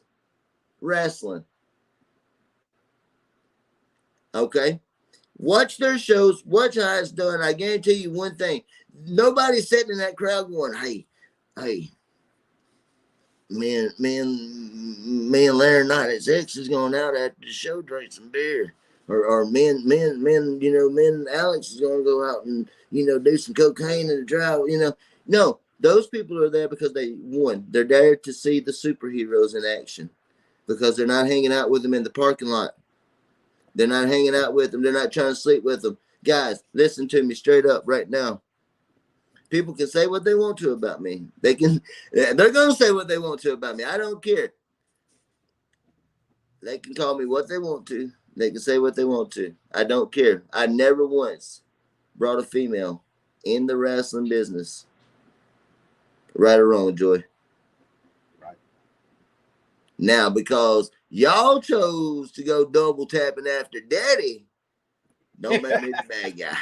Wrestling. Okay, watch their shows. Watch how it's done. I guarantee you one thing: nobody's sitting in that crowd going, hey, man, Larry Knight, his ex is going out after the show, drink some beer. Or men, Alex is going to go out and, do some cocaine in the drive, No, those people are there because they're there to see the superheroes in action because they're not hanging out with them in the parking lot. They're not hanging out with them. They're not trying to sleep with them. Guys, listen to me straight up right now. People can say what they want to about me. They're going to say what they want to about me. I don't care. They can call me what they want to. They can say what they want to. I don't care. I never once brought a female in the wrestling business. Right or wrong, Joy? Right. Now, because y'all chose to go double tapping after daddy, don't make me the bad guy.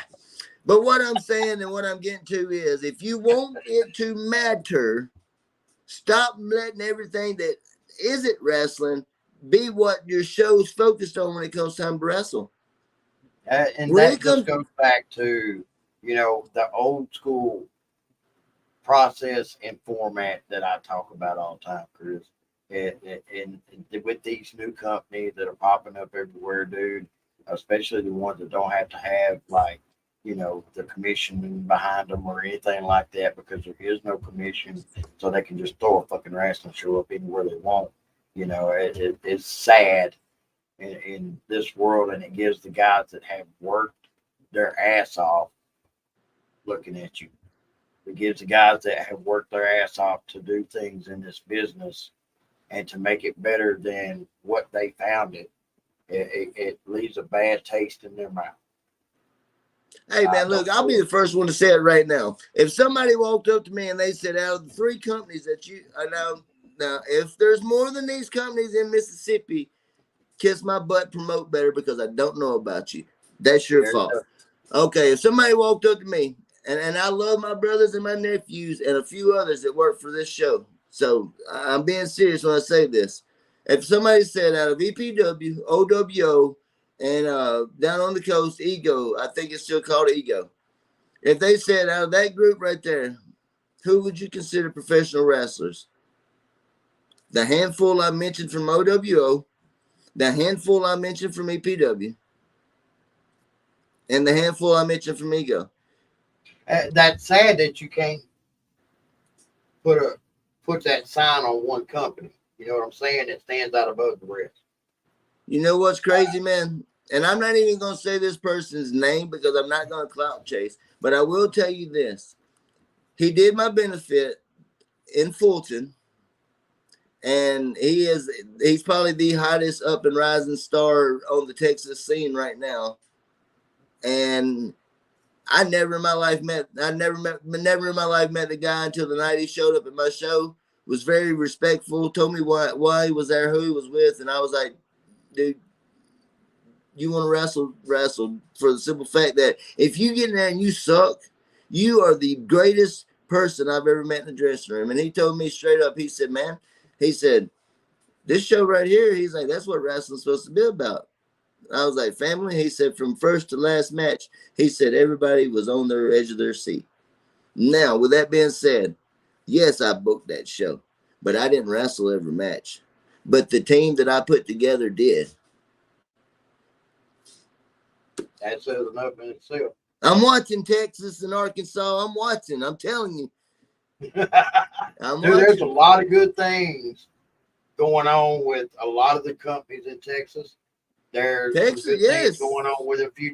But what I'm saying and what I'm getting to is if you want it to matter, stop letting everything that isn't wrestling be what your show's focused on when it comes time to wrestle. And When that it just comes, goes back to the old school process and format that I talk about all the time, Chris. And with these new companies that are popping up everywhere, dude, especially the ones that don't have to have like the commission behind them or anything like that, because there is no commission, so they can just throw a fucking wrestling show up anywhere they want. It's sad in this world, and it gives the guys that have worked their ass off looking at you. It gives the guys that have worked their ass off to do things in this business and to make it better than what they found it. It leaves a bad taste in their mouth. hey I man, don't look, I'll be know. the first one to say it right now. If somebody walked up to me and they said, out of the three companies that you I know now, if there's more than these companies in Mississippi, kiss my butt, promote better because I don't know about you. That's your There you fault. go. Okay, if somebody walked up to me, and I love my brothers and my nephews and a few others that work for this show. So I'm being serious when I say this. If somebody said out of EPW, OWO, and down on the coast, Ego, I think it's still called Ego. If they said out of that group right there, who would you consider professional wrestlers? The handful I mentioned from OWO, the handful I mentioned from EPW, and the handful I mentioned from Ego. That's sad that you can't put that sign on one company. You know what I'm saying? That stands out above the rest. You know what's crazy, man? And I'm not even going to say this person's name because I'm not going to clout chase, but I will tell you this. He did my benefit in Fulton, and he's probably the hottest up and rising star on the Texas scene right now. And I never in my life met the guy until the night he showed up at my show. Was very respectful, told me why he was there, who he was with, and I was like, dude, you want to wrestle for the simple fact that if you get in there and you suck, you are the greatest person I've ever met in the dressing room. And he told me straight up, he said, man, he said, this show right here, he's like, that's what wrestling's supposed to be about. I was like, family? He said, from first to last match, he said everybody was on their edge of their seat. Now, with that being said, yes, I booked that show, but I didn't wrestle every match. But the team that I put together did. That says enough in itself. I'm watching Texas and Arkansas. I'm telling you. There's a lot of good things going on with a lot of the companies in Texas. There's Texas, some good things going on with a few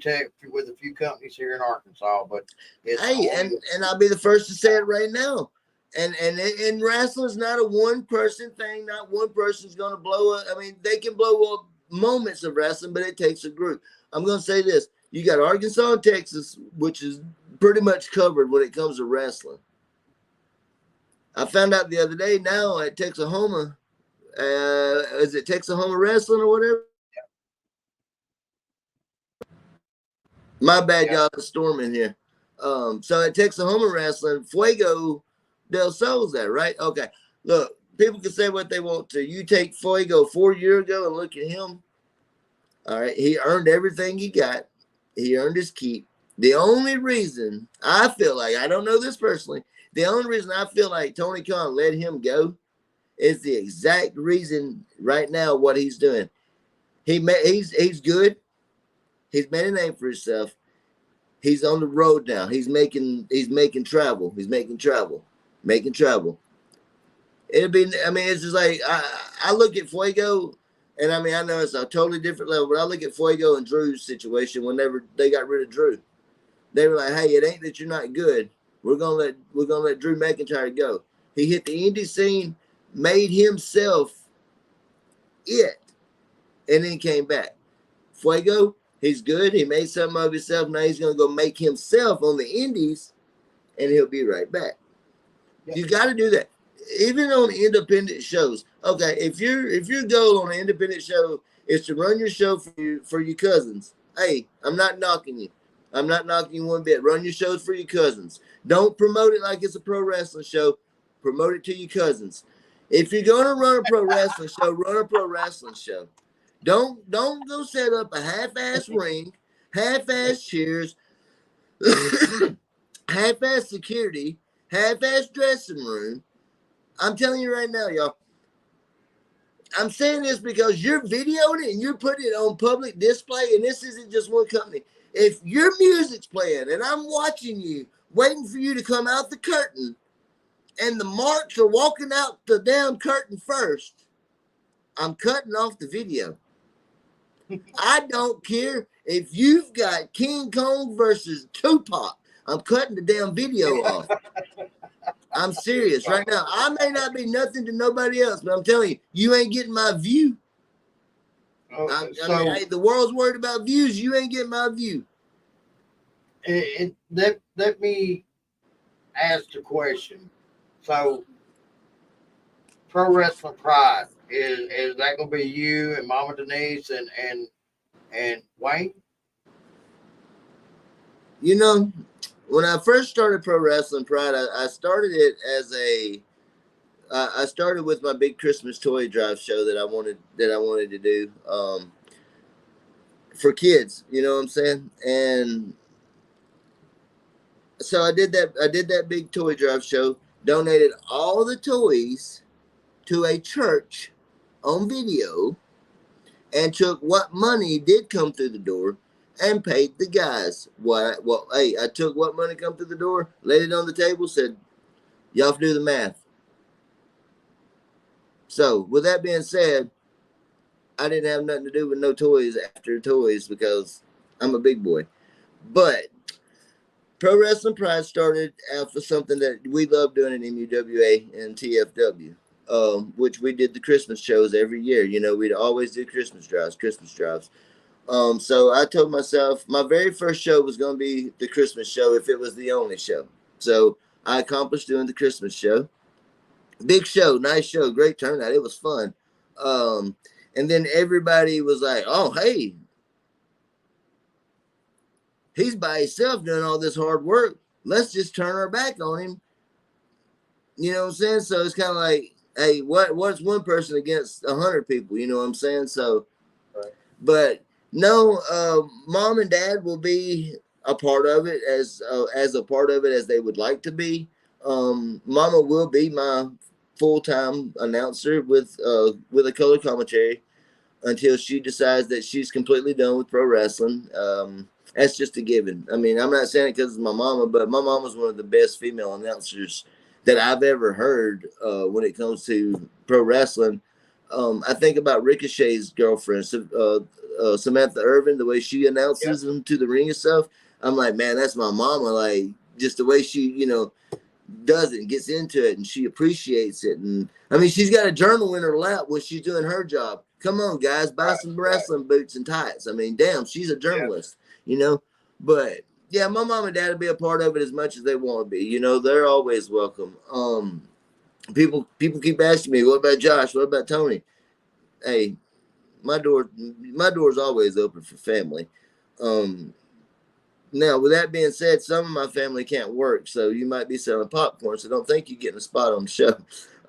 companies here in Arkansas. But and I'll be the first to say it right now. And wrestling is not a one person thing. Not one person's going to blow up. I mean, they can blow up moments of wrestling, but it takes a group. I'm going to say this. You got Arkansas and Texas, which is pretty much covered when it comes to wrestling. I found out the other day now at Texahoma, is it Texahoma Wrestling or whatever? My bad, y'all. The storm in here. So at Texahoma Wrestling, Fuego del Sol's there, right? Okay. Look, people can say what they want to. You take Fuego 4 years ago and look at him. All right. He earned everything he got. He earned his keep. The only reason I feel like, I don't know this personally, the only reason I feel like Tony Khan let him go is the exact reason right now what he's doing. He's good. He's made a name for himself. He's on the road now. He's making travel. He's making travel. It'll be, I mean, it's just like I look at Fuego, and I mean, I know it's a totally different level, but I look at Fuego and Drew's situation whenever they got rid of Drew. They were like, hey, it ain't that you're not good. We're gonna let Drew McIntyre go. He hit the indie scene, made himself it, and then came back. Fuego, he's good. He made something of himself. Now he's gonna go make himself on the indies, and he'll be right back. Yep. You got to do that, even on independent shows. Okay, if your goal on an independent show is to run your show for your cousins, hey, I'm not knocking you. I'm not knocking you one bit. Run your shows for your cousins. Don't promote it like it's a pro wrestling show. Promote it to your cousins. If you're going to run a pro wrestling show, run a pro wrestling show. Don't go set up a half-ass ring, half-ass cheers, half-ass security, half-ass dressing room. I'm telling you right now, y'all. I'm saying this because you're videoing it and you're putting it on public display, and this isn't just one company. If your music's playing and I'm watching you, waiting for you to come out the curtain, and the marks are walking out the damn curtain first, I'm cutting off the video. I don't care if you've got King Kong versus Tupac. I'm cutting the damn video off. I'm serious right now. I may not be nothing to nobody else, but I'm telling you, you ain't getting my view. I mean, hey, the world's worried about views. You ain't getting my view. Let me ask the question. So, Pro Wrestling Pride, is that going to be you and Mama Denise and Wayne? You know, when I first started Pro Wrestling Pride, I started it as I started with my big Christmas toy drive show that I wanted to do for kids. You know what I'm saying? And so I did that big toy drive show, donated all the toys to a church on video, and took what money did come through the door and paid the guys. I took what money come through the door, laid it on the table, said, y'all do the math. So with that being said, I didn't have nothing to do with no toys after toys because I'm a big boy. But Pro Wrestling Pride started out for something that we love doing in MUWA and TFW, which we did the Christmas shows every year. You know, we'd always do Christmas drives. So I told myself my very first show was going to be the Christmas show if it was the only show. So I accomplished doing the Christmas show. Big show, nice show, great turnout. It was fun. And then everybody was like, oh, hey, he's by himself doing all this hard work. Let's just turn our back on him. You know what I'm saying? So it's kind of like, hey, what's one person against 100 people? You know what I'm saying? So, right. But no, mom and dad will be a part of it as a part of it as they would like to be. Mama will be my full-time announcer with a color commentary until she decides that she's completely done with pro wrestling. That's just a given. I mean, I'm not saying it because it's my mama, but my mama's one of the best female announcers that I've ever heard when it comes to pro wrestling. I think about Ricochet's girlfriend, Samantha Irvin, the way she announces them to the ring and stuff. I'm like, man, that's my mama. Like, just the way she, you know, does it and gets into it and she appreciates it. And I mean, she's got a journal in her lap when she's doing her job. Come on, guys, buy some wrestling boots and tights. I mean, damn, she's a journalist, you know. But yeah, my mom and dad will be a part of it as much as they want to be. You know, they're always welcome. People keep asking me, what about Josh? What about Tony? Hey, my door's always open for family. Now, with that being said, some of my family can't work, so you might be selling popcorn, so don't think you're getting a spot on the show.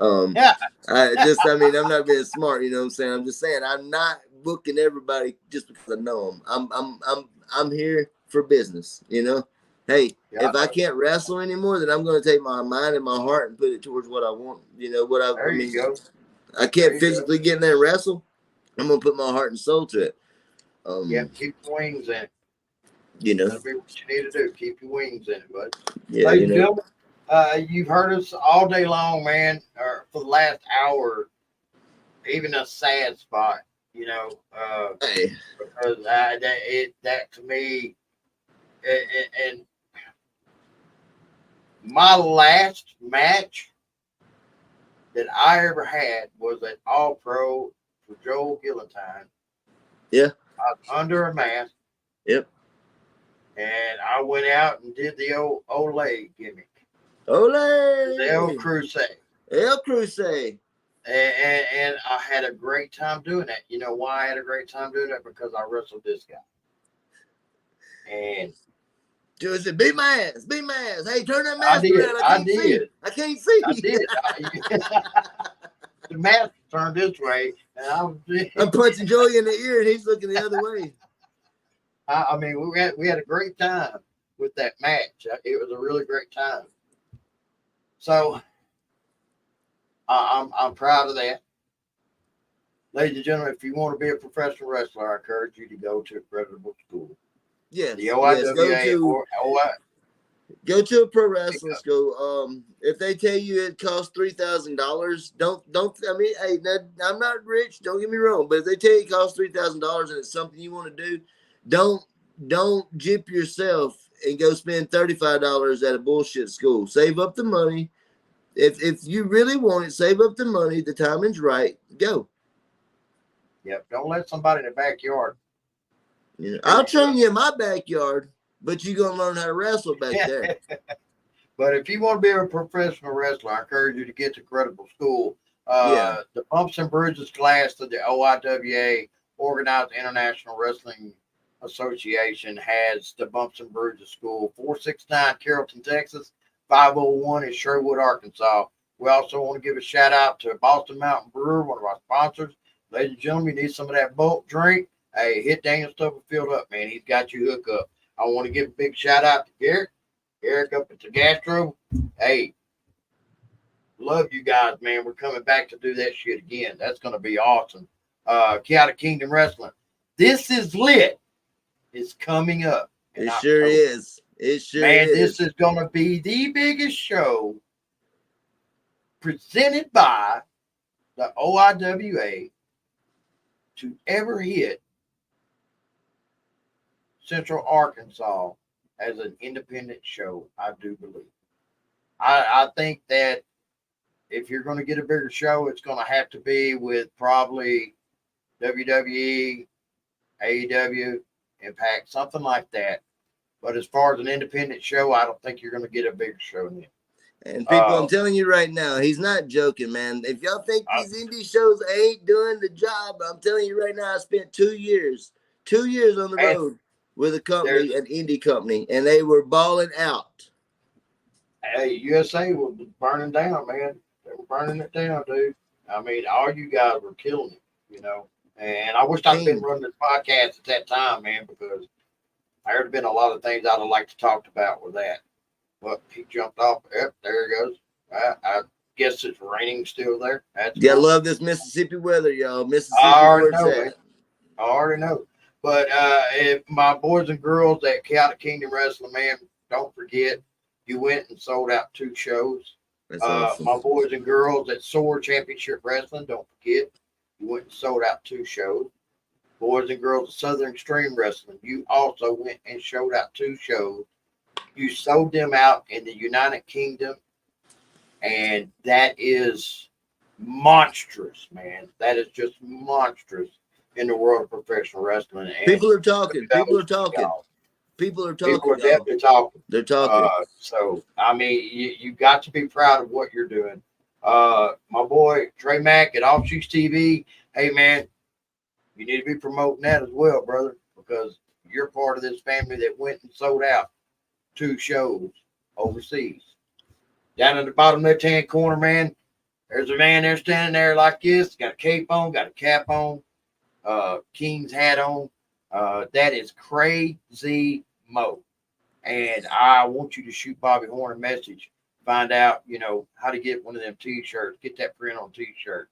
I'm not being smart, you know what I'm saying? I'm just saying I'm not booking everybody just because I know them. I'm here for business, you know? Hey, if I can't wrestle anymore, then I'm going to take my mind and my heart and put it towards what I want. You know, I mean, I can't physically get in there and wrestle. I'm going to put my heart and soul to it. Keep your wings in. You know, that'll be what you need to do. Keep your wings in it, bud. Yeah, ladies and gentlemen, you've heard us all day long, man, or for the last hour. Even a sad spot, you know, because that to me, and my last match that I ever had was at All Pro for Joel Gillatine. Yeah, I was under a mask. Yep. And I went out and did the old Olay gimmick. Olay! The El Crusade. El Crusade. And I had a great time doing that. You know why I had a great time doing that? Because I wrestled this guy. And Joe said, beat my ass. Hey, turn that mask around. I can't see. I did. The mask turned this way. And I'm punching Joey in the ear and he's looking the other way. I mean, we had a great time with that match. It was a really great time. So I'm proud of that. Ladies and gentlemen, if you want to be a professional wrestler, I encourage you to go to a reputable school. Yes. The OIWA go to a pro wrestling school. If they tell you it costs $3,000, don't. I mean, hey, I'm not rich. Don't get me wrong, but if they tell you it costs $3,000 and it's something you want to do, don't jip yourself and go spend $35 at a bullshit school. Save up the money. If you really want it, save up the money. The timing's right. Go. Yep. Don't let somebody in the backyard. You know, I'll train you in my backyard, but you're gonna learn how to wrestle back there. But if you want to be a professional wrestler, I encourage you to get to Credible School. The Bumps and Bruises class of the OIWA, Organized International Wrestling Association, has the Bumps and Bruises School, 469 Carrollton, Texas, 501 in Sherwood, Arkansas. We also want to give a shout out to Boston Mountain Brewer, one of our sponsors. Ladies and gentlemen, you need some of that bulk drink. Hey, hit Daniel Stubblefield up, man. He's got you hooked up. I want to give a big shout out to Garrett. Eric up at the Gastro. Hey, love you guys, man. We're coming back to do that shit again. That's going to be awesome. Chaotic Kingdom Wrestling. This is lit. It's coming up. It sure is. It sure man, is. This is going to be the biggest show presented by the OIWA to ever hit Central Arkansas as an independent show, I do believe. I think that if you're going to get a bigger show, it's going to have to be with probably WWE, AEW, Impact, something like that. But as far as an independent show, I don't think you're going to get a bigger show than it. And people, I'm telling you right now, he's not joking, man. If y'all think these indie shows ain't doing the job, I'm telling you right now, I spent 2 years on the road with a company, an indie company, and they were balling out. Hey, USA was burning down, man. They were burning it down, dude. I mean, all you guys were killing it, you know. And I wish I'd been running this podcast at that time, man, because there would have been a lot of things I'd have liked to talk about with that. But he jumped off. Yep, there he goes. I guess it's raining still there. I love this Mississippi weather, y'all. Mississippi. I already know. But if my boys and girls at Chaotic Kingdom Wrestling, man, don't forget, you went and sold out 2 shows. That's awesome. My boys and girls at SOAR Championship Wrestling, don't forget, you went and sold out 2 shows. Boys and girls at Southern Extreme Wrestling, you also went and showed out 2 shows. You sold them out in the United Kingdom, and that is monstrous, man. That is just monstrous in the world of professional wrestling. And people are talking. People are talking. People are definitely talking. They're talking. So, I mean, you got to be proud of what you're doing. My boy, Trey Mack at Offshoots TV, hey, man, you need to be promoting that as well, brother, because you're part of this family that went and sold out 2 shows overseas. Down at the bottom left-hand corner, man, there's a man there standing there like this, got a cape on, got a cap on, King's hat on. That is Crazy Mo. And I want you to shoot Bobby Horn a message, find out, you know, how to get one of them T-shirts, get that print on T-shirt.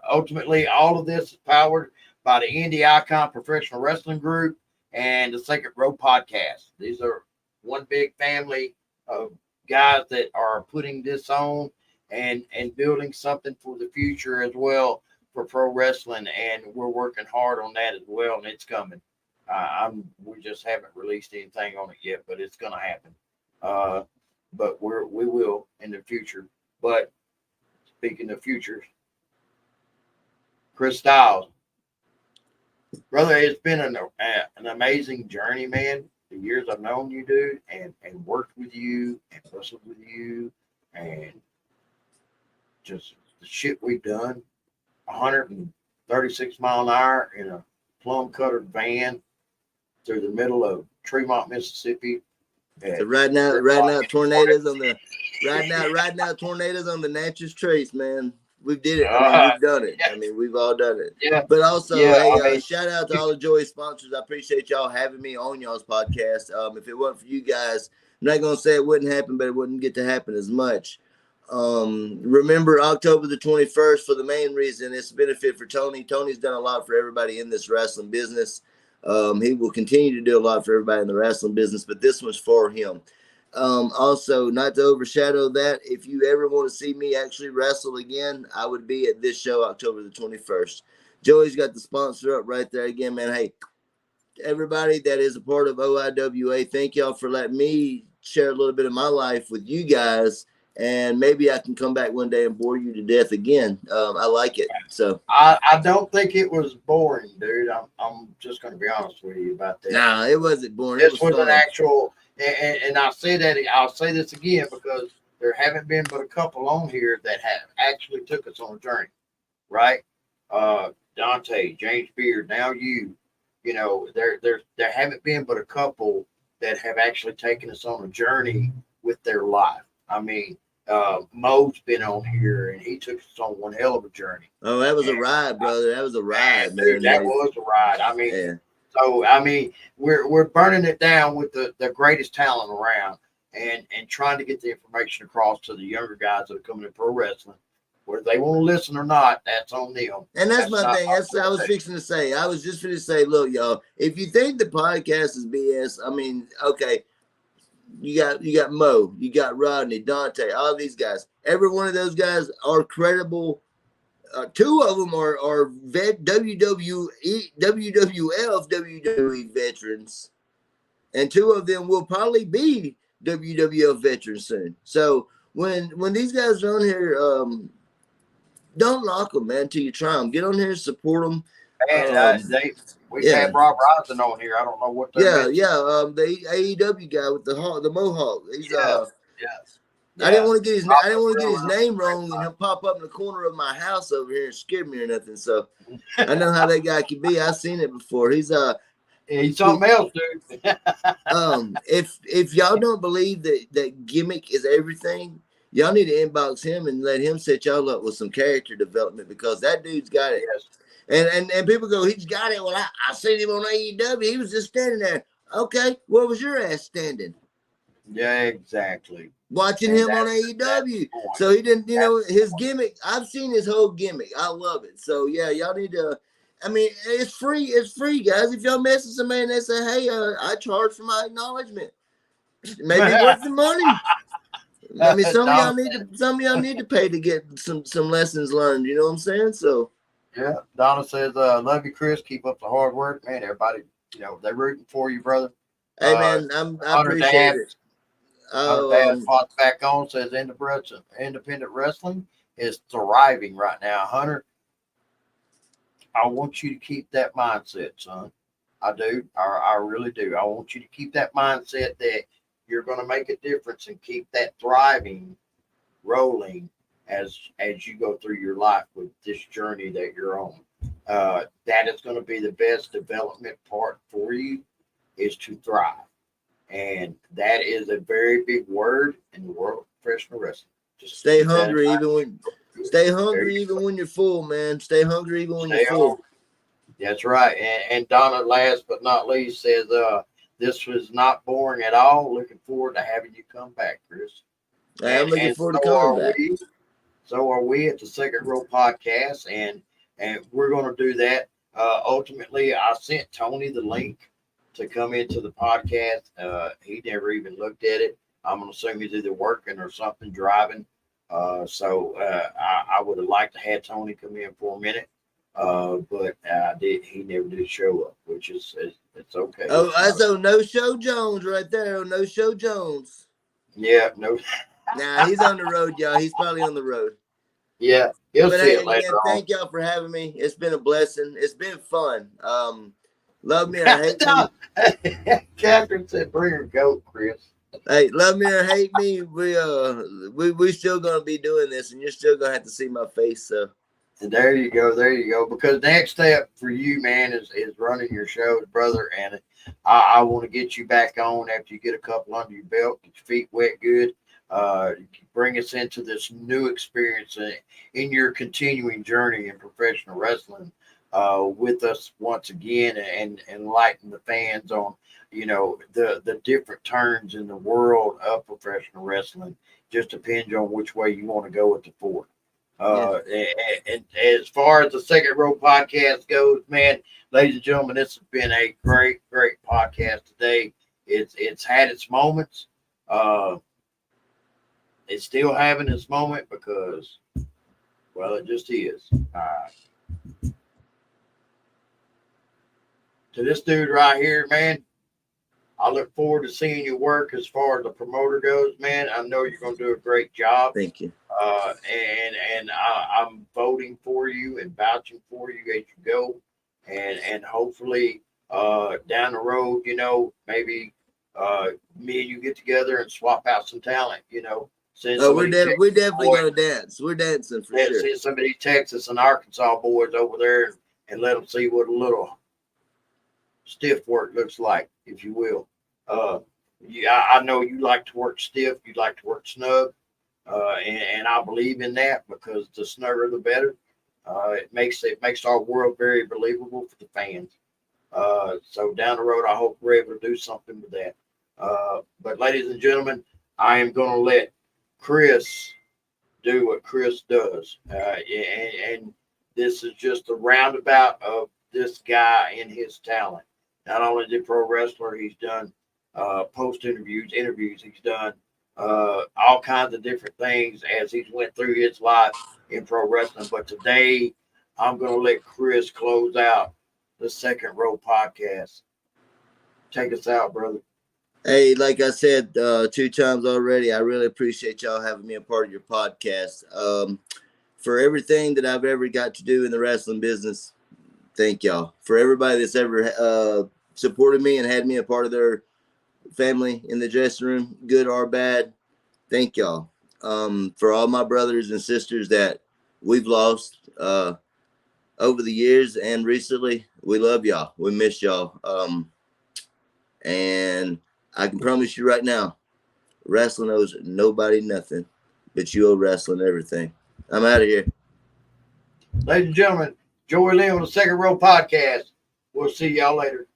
Ultimately, all of this is powered by the Indie Icon Professional Wrestling Group and the Sacred Row Podcast. These are one big family of guys that are putting this on and building something for the future as well for pro wrestling, and we're working hard on that as well, and it's coming. We just haven't released anything on it yet, but it's going to happen. But we will in the future. But speaking of futures, Chris Styles, brother, it's been an amazing journey, man. The years I've known you, dude, and worked with you and wrestled with you, and just the shit we've done. 136 mile an hour in a plum cuttered van through the middle of Tremont, Mississippi. So right now, tornadoes on the tornadoes on the Natchez Trace, man. We did it. I mean, we've done it. I mean, we've all done it. Yeah. But also, hey, shout out to all the Joey sponsors. I appreciate y'all having me on y'all's podcast. If it wasn't for you guys, I'm not gonna say it wouldn't happen, but it wouldn't get to happen as much. Remember October the 21st for the main reason it's a benefit for Tony. Tony's done a lot for everybody in this wrestling business. He will continue to do a lot for everybody in the wrestling business, but this one's for him. Also, not to overshadow that, if you ever want to see me actually wrestle again, I would be at this show October the 21st. Joey's got the sponsor up right there again, man. Hey, everybody that is a part of OIWA, thank y'all for letting me share a little bit of my life with you guys. And maybe I can come back one day and bore you to death again. I like it. So I don't think it was boring, dude. I'm just going to be honest with you about that. Nah, it wasn't boring. This was an actual, and I'll say that, I'll say this again because there haven't been but a couple on here that have actually took us on a journey, right? Dante, James Beard, now you know, there haven't been but a couple that have actually taken us on a journey with their life. I mean, Mo's been on here and he took us on one hell of a journey. Oh, that was a ride, brother. That was a ride, man. Dude, that was a ride. I mean, so I mean, we're burning it down with the greatest talent around. and trying to get the information across to the younger guys that are coming in pro wrestling. Whether they want to listen or not, that's on them. And that's my not thing. my That's what I was fixing to say. I was just going to say, look, y'all, if you think the podcast is BS, I mean, okay, you got Mo, you got Rodney, Dante, all these guys. Every one of those guys are credible. Two of them are WWF, WWE veterans, and two of them will probably be WWF veterans soon. So when these guys are on here, don't knock them, man, till you try them. Get on here, support them. And we've had Rob Rising on here. I don't know what they're the AEW guy with the mohawk. He's yeah. I didn't want to get his name wrong, and he'll pop up in the corner of my house over here and scare me or nothing. So I know how that guy can be. I've seen it before. He's something else, dude. If y'all don't believe that gimmick is everything, y'all need to inbox him and let him set y'all up with some character development, because that dude's got it. Yes. And people go, he's got it. Well, I seen him on AEW. He was just standing there. Okay, where was your ass standing? Yeah, exactly. Watching him on AEW. So he didn't, his gimmick. I've seen his whole gimmick. I love it. So yeah, y'all need to. I mean, it's free. It's free, guys. If y'all message somebody and they say, "Hey, I charge for my acknowledgement," maybe worth the money. I mean, some of y'all need to pay to get some lessons learned. You know what I'm saying? So yeah, Donna says, "Love you, Chris. Keep up the hard work, man. Everybody, they're rooting for you, brother." Hey, man, I appreciate it. Dad pops back on, says independent wrestling is thriving right now. Hunter, I want you to keep that mindset, son. I do. I really do. I want you to keep that mindset that you're going to make a difference and keep that thriving rolling as you go through your life with this journey that you're on. That is going to be the best development part for you, is to thrive. And that is a very big word in the world of professional wrestling. Just stay hungry even when you're full, man. Stay hungry even when you're full. That's right. And Donna, last but not least, says this was not boring at all. Looking forward to having you come back, Chris. I'm looking forward to coming back. So are we at the Second Row Podcast, and we're going to do that. Ultimately, I sent Tony the link to come into the podcast. He never even looked at it. I'm going to assume he's either working or something, driving. So I would have liked to have Tony come in for a minute, but he never did show up, which is it's okay. Oh, so No Show Jones right there. No Show Jones. Yeah, no. Nah, he's on the road, y'all. He's probably on the road. Yeah, he'll see it later on. Thank y'all for having me. It's been a blessing. It's been fun. Love me or hate me. Catherine said, "Bring her goat, Chris." Hey, love me or hate me, we still gonna be doing this, and you're still gonna have to see my face. So there you go. Because the next step for you, man, is running your shows, brother. And I want to get you back on after you get a couple under your belt, get your feet wet good. Bring us into this new experience in your continuing journey in professional wrestling. With us once again, and enlighten the fans on the different turns in the world of professional wrestling. Just depends on which way you want to go with the fork. And as far as the Second Row Podcast goes, man, ladies and gentlemen, this has been a great podcast today. It's had its moments. It's still having its moment because, well, it just is. To this dude right here, man, I look forward to seeing you work as far as the promoter goes, man. I know you're going to do a great job. Thank you. And I'm voting for you and vouching for you as you go. And hopefully down the road, maybe me and you get together and swap out some talent, we're definitely going to dance. We're dancing for sure. Send some of these Texas and Arkansas boys over there and let them see what a little stiff work looks like, if you will. I know you like to work stiff, you like to work snug, and I believe in that, because the snugger the better. It makes our world very believable for the fans. So down the road, I hope we're able to do something with that. But ladies and gentlemen, I am going to let Chris do what Chris does. And this is just a roundabout of this guy and his talent. Not only the pro wrestler, he's done post interviews, he's done all kinds of different things as he's went through his life in pro wrestling. But today, I'm going to let Chris close out the Second Row podcast. Take us out, brother. Hey, like I said 2 times already, I really appreciate y'all having me a part of your podcast. For everything that I've ever got to do in the wrestling business, thank y'all. For everybody that's ever supported me and had me a part of their family in the dressing room, good or bad, thank y'all. For all my brothers and sisters that we've lost over the years and recently, we love y'all. We miss y'all. And I can promise you right now, wrestling owes nobody nothing, but you owe wrestling everything. I'm out of here. Ladies and gentlemen, Joey Lee on the Second Row podcast. We'll see y'all later.